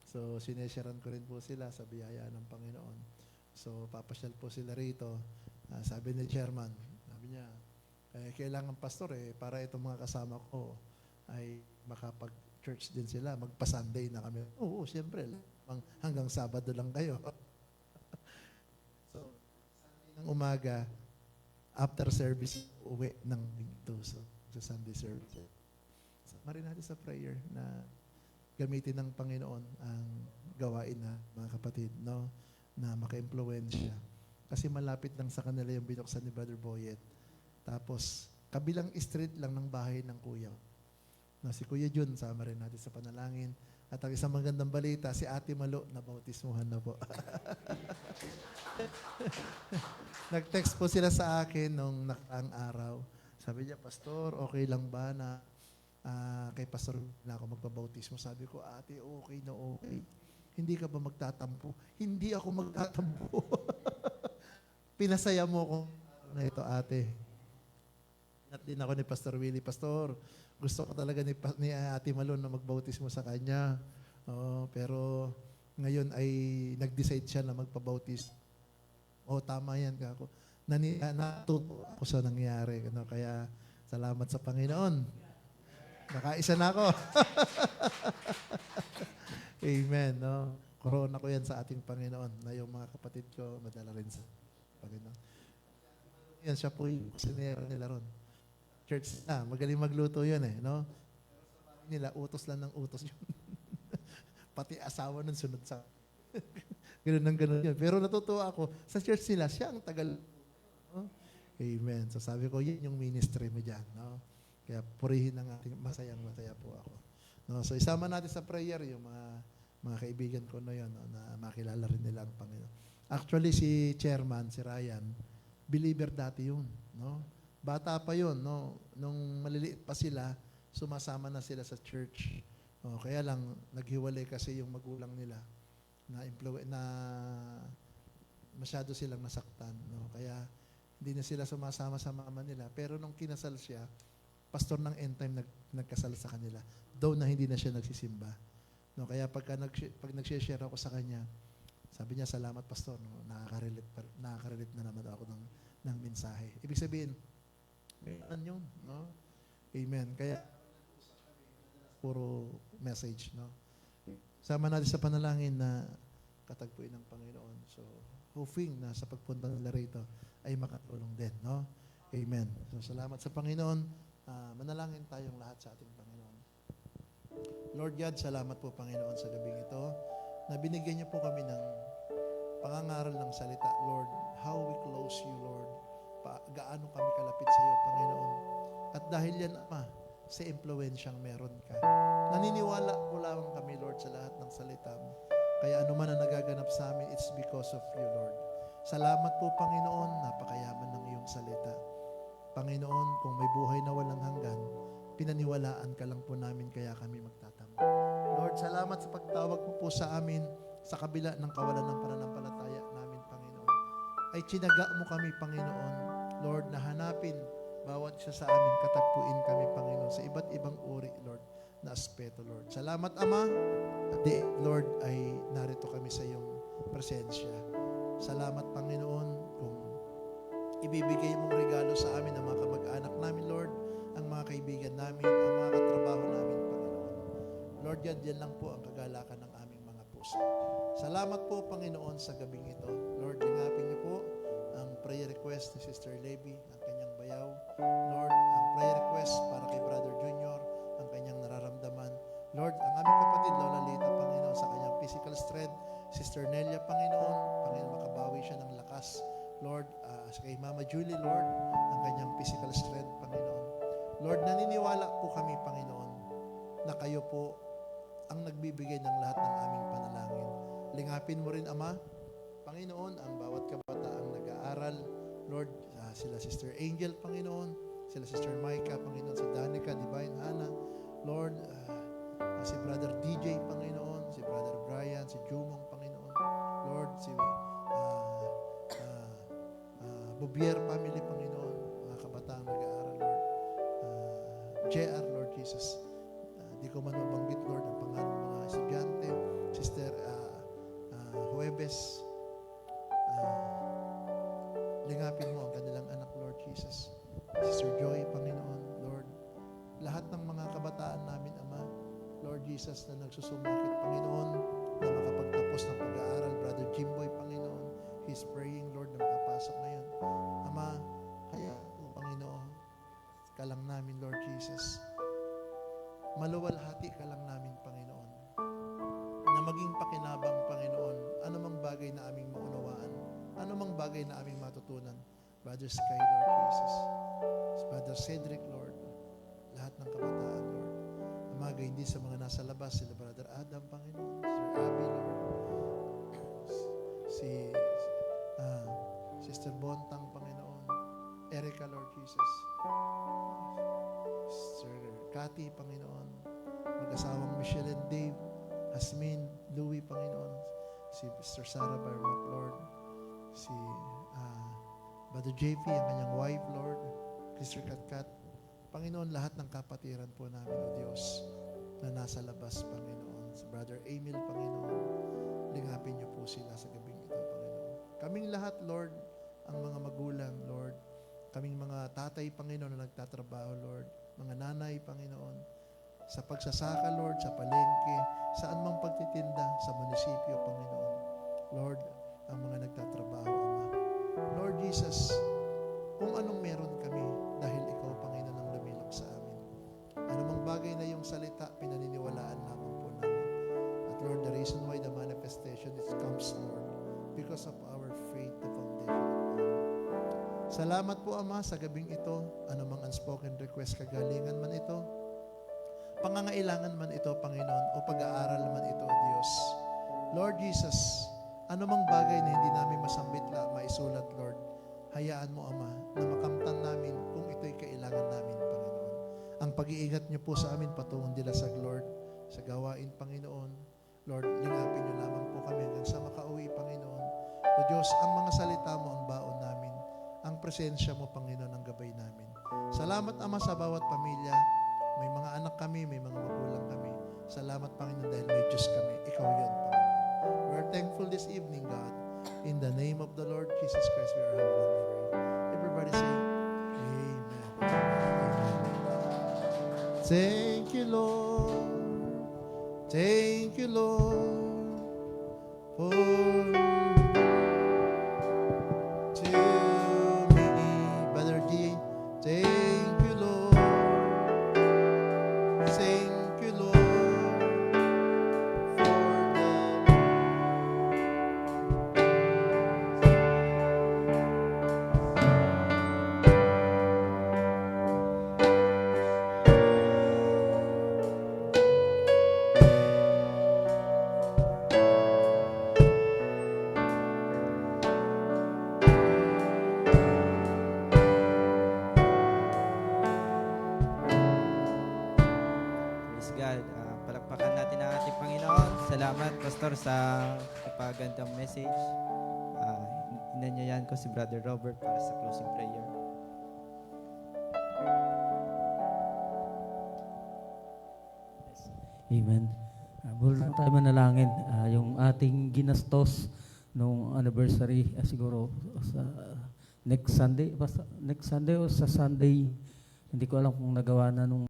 So, sinesharan ko rin po sila sa biyaya ng Panginoon. So, papasyal po sila rito. Sabi ni Chairman, sabi niya, kailangan pastor para itong mga kasama ko ay makapag-church din sila. Magpa-Sunday na kami. Oo, siyempre. Hanggang Sabado lang kayo. So, Sunday ng umaga, after service, uwi ng dito. So, sa Sunday service. So, marin natin sa prayer na gamitin ng Panginoon ang gawain na, mga kapatid, no? Na maka-impluwensya. Kasi malapit lang sa kanila yung binuksan ni Brother Boyet. Tapos, kabilang street lang ng bahay ng kuya. No, si Kuya Jun, sama rin natin sa panalangin. At ang isang magandang balita, si Ate Malo, nabautismuhan na po. Nag-text po sila sa akin nung nakaraang araw. Sabi niya, Pastor, okay lang ba na kay Pastor na ako magpabautismo? Sabi ko, Ate, okay na okay. Hindi ka ba magtatampo? Hindi ako magtatampo. Pinasaya mo ko na ito, Ate. At din ako ni Pastor Willie, Pastor, gusto ko talaga ni Ate Malon na magbautismo sa kanya. Pero ngayon ay nag-decide siya na magpabautismo. Tama yan. Natuto ako sa nangyari. Kaya salamat sa Panginoon. Nakaisa na ako. Amen. No? Corona ko yan sa ating Panginoon na yung mga kapatid ko madala rin sa Panginoon. Yan, siya po yung kusinera nila ron. Church na, magaling magluto yun no? Nila, utos lang ng utos yun. Pati asawa nun sunod sa ganun yun. Pero natutuwa ako, sa church nila, siya ang tagal. No? Amen. So sabi ko, yun yung ministry mo dyan. No? Kaya purihin ang ating masayang-masaya po ako. No? So isama natin sa prayer yung mga kaibigan ko na yun, no? Na makilala rin nila ang Panginoon. Actually, si chairman, si Ryan, believer dati yun. No? Bata pa yun. No? Nung maliliit pa sila, sumasama na sila sa church. Kaya lang, naghiwalay kasi yung magulang nila na masyado silang nasaktan. No? Kaya hindi na sila sumasama sa mama nila. Pero nung kinasal siya, pastor ng end time nagkasal sa kanila. Though na hindi na siya nagsisimba. No, kaya pag nag-share ako sa kanya, sabi niya, salamat pastor. No, nakaka-relate na naman ako ng mensahe. Ibig sabihin, ano yun? No? Amen. Kaya, puro message. No? Sama natin sa panalangin na katagpuin ng Panginoon. So, hoping na sa pagpunta nila rito ay makatulong din. No? Amen. So, salamat sa Panginoon. Manalangin tayong lahat sa ating Panginoon. Lord God, salamat po Panginoon sa gabing ito na binigyan niyo po kami ng pangangaral ng salita. Lord, how we close you, Lord. Gaano kami kalapit sa iyo, Panginoon. At dahil yan, Ama, sa impluensyang meron ka. Naniniwala po lamang kami, Lord, sa lahat ng salita mo. Kaya ano man ang nagaganap sa amin, it's because of you, Lord. Salamat po, Panginoon, napakayaman ng iyong salita. Panginoon, kung may buhay na walang hanggan, pinaniwalaan ka lang po namin kaya kami magtatamo. Lord, salamat sa pagtawag mo po sa amin sa kabila ng kawalan ng pananampalataya namin, Panginoon. Ay tsinaga mo kami, Panginoon, Lord, na hanapin bawat isa sa amin, katagpuin kami, Panginoon, sa iba't ibang uri, Lord, na aspeto, Lord. Salamat, Ama. At Lord, ay narito kami sa iyong presensya. Salamat, Panginoon, kung ibibigay mong regalo sa amin ang mga kamag-anak namin, Lord, ang mga kaibigan namin, ang mga katrabaho namin, Panginoon. Lord God, yan lang po ang kagalakan ng aming mga puso. Salamat po, Panginoon, sa gabing ito. Lord, lingapin niyo po ang prayer request ni Sister Levy, ang kanyang bayaw. Lord, ang prayer request para kay Brother Junior, ang kanyang nararamdaman. Lord, ang aming kapatid, Lola Lita, Panginoon, sa kanyang physical strength. Sister Nelia, Panginoon, makabawi siya ng lakas. Lord, kay Mama Julie, Lord, ang kanyang physical strength, Panginoon. Lord, naniniwala po kami, Panginoon, na kayo po ang nagbibigay ng lahat ng aming panalangin. Lingapin mo rin, Ama, Panginoon, ang bawat kabataang nag-aaral. Lord, sila Sister Angel, Panginoon, sila Sister Micah, Panginoon, si Danica, Divine Hannah, Lord, si Brother DJ, Panginoon, si Brother Brian, si Jumong, Panginoon, Lord, si Bubier family, Panginoon, mga kabataang nag-aaral, Lord. JR, Lord Jesus. Di ko man mabanggit, Lord, ang pangalan ng mga estudyante. Sister Huwebes. Lingapin mo ang kanilang anak, Lord Jesus. Sister Joy, Panginoon, Lord. Lahat ng mga kabataan namin, Ama, Lord Jesus, na nagsusumakit, Panginoon, na makapagtapos ng pag-aaral. Brother Jimboy, Panginoon, he's praying, Lord, na makapasok ngayon. Ama, kaya, Panginoon, ka lang namin, Lord Jesus. Maluwalhati ka lang namin, Panginoon. Na maging pakinabang, Panginoon, anumang bagay na aming maunawaan, anumang bagay na aming matutunan. Brother Sky, Lord Jesus. Brother Cedric, Lord. Lahat ng kabataan, Lord. Amaga hindi sa mga nasa labas, sila Brother Adam, Panginoon. Sister Abby, Lord. Sister Bontang, Panginoon. Erica, Lord Jesus. Sister Cathy, Panginoon. Mag-asawang Michelle and Dave. Hasmin, Louie, Panginoon. Si Sister Sarah Barbat, Lord. Si Brother JP, ang kanyang wife, Lord. Sister Katkat. Panginoon, lahat ng kapatiran po namin, O Diyos, na nasa labas, Panginoon. Si Brother Emil, Panginoon. Lingapin niyo po sila sa gabing ito, Panginoon. Kaming lahat, Lord, ang mga magulang, Lord. Kaming mga tatay, Panginoon, na nagtatrabaho, Lord. Mga nanay, Panginoon. Sa pagsasaka, Lord, sa palengke, saan mang pagtitinda, sa munisipyo, Panginoon. Lord, ang mga nagtatrabaho, Ama. Lord Jesus, kung anong meron kami, dahil Ikaw, Panginoon, ang lumilok sa amin. Anumang bagay na iyong salita, pinaniniwalaan lamang po namin. At Lord, the reason why the manifestation it comes, Lord, because of our faith, the foundation of God. Salamat po, Ama, sa gabing ito. Anumang unspoken request, kagalingan man ito, pangangailangan man ito, Panginoon, o pag-aaral man ito, O Diyos. Lord Jesus, anumang bagay na hindi namin masambit maisulat, Lord, hayaan mo, Ama, na makamtan namin kung ito'y kailangan namin, Panginoon. Ang pag-iingat niyo po sa amin patungong dilasag, Lord, sa gawain, Panginoon. Lord, lingapin niyo lamang po kami hanggang sa makauwi, Panginoon. O Diyos, ang mga salita mo ang baon namin. Ang presensya mo, Panginoon, ang gabay namin. Salamat, Ama, sa bawat pamilya. May mga anak kami, may mga magulang kami. Salamat, Panginoon, dahil may Diyos kami. Ikaw yun, Panginoon. We are thankful this evening, God. In the name of the Lord Jesus Christ, we are humble and pray. Everybody say, Amen. Amen. Thank you, Lord. Thank you, Lord, for to me, Brother G. Thank you, Lord. Thank you, Lord, for the Praise God. Palakpakan natin ang ating Panginoon. Salamat, Pastor, sa ipagandang message. Inanyayan ko si Brother Robert para sa closing prayer. Amen. Bull tayo manalangin. Yung ating ginastos nung anniversary, siguro sa next Sunday o sa Sunday, hindi ko alam kung nagawa na nung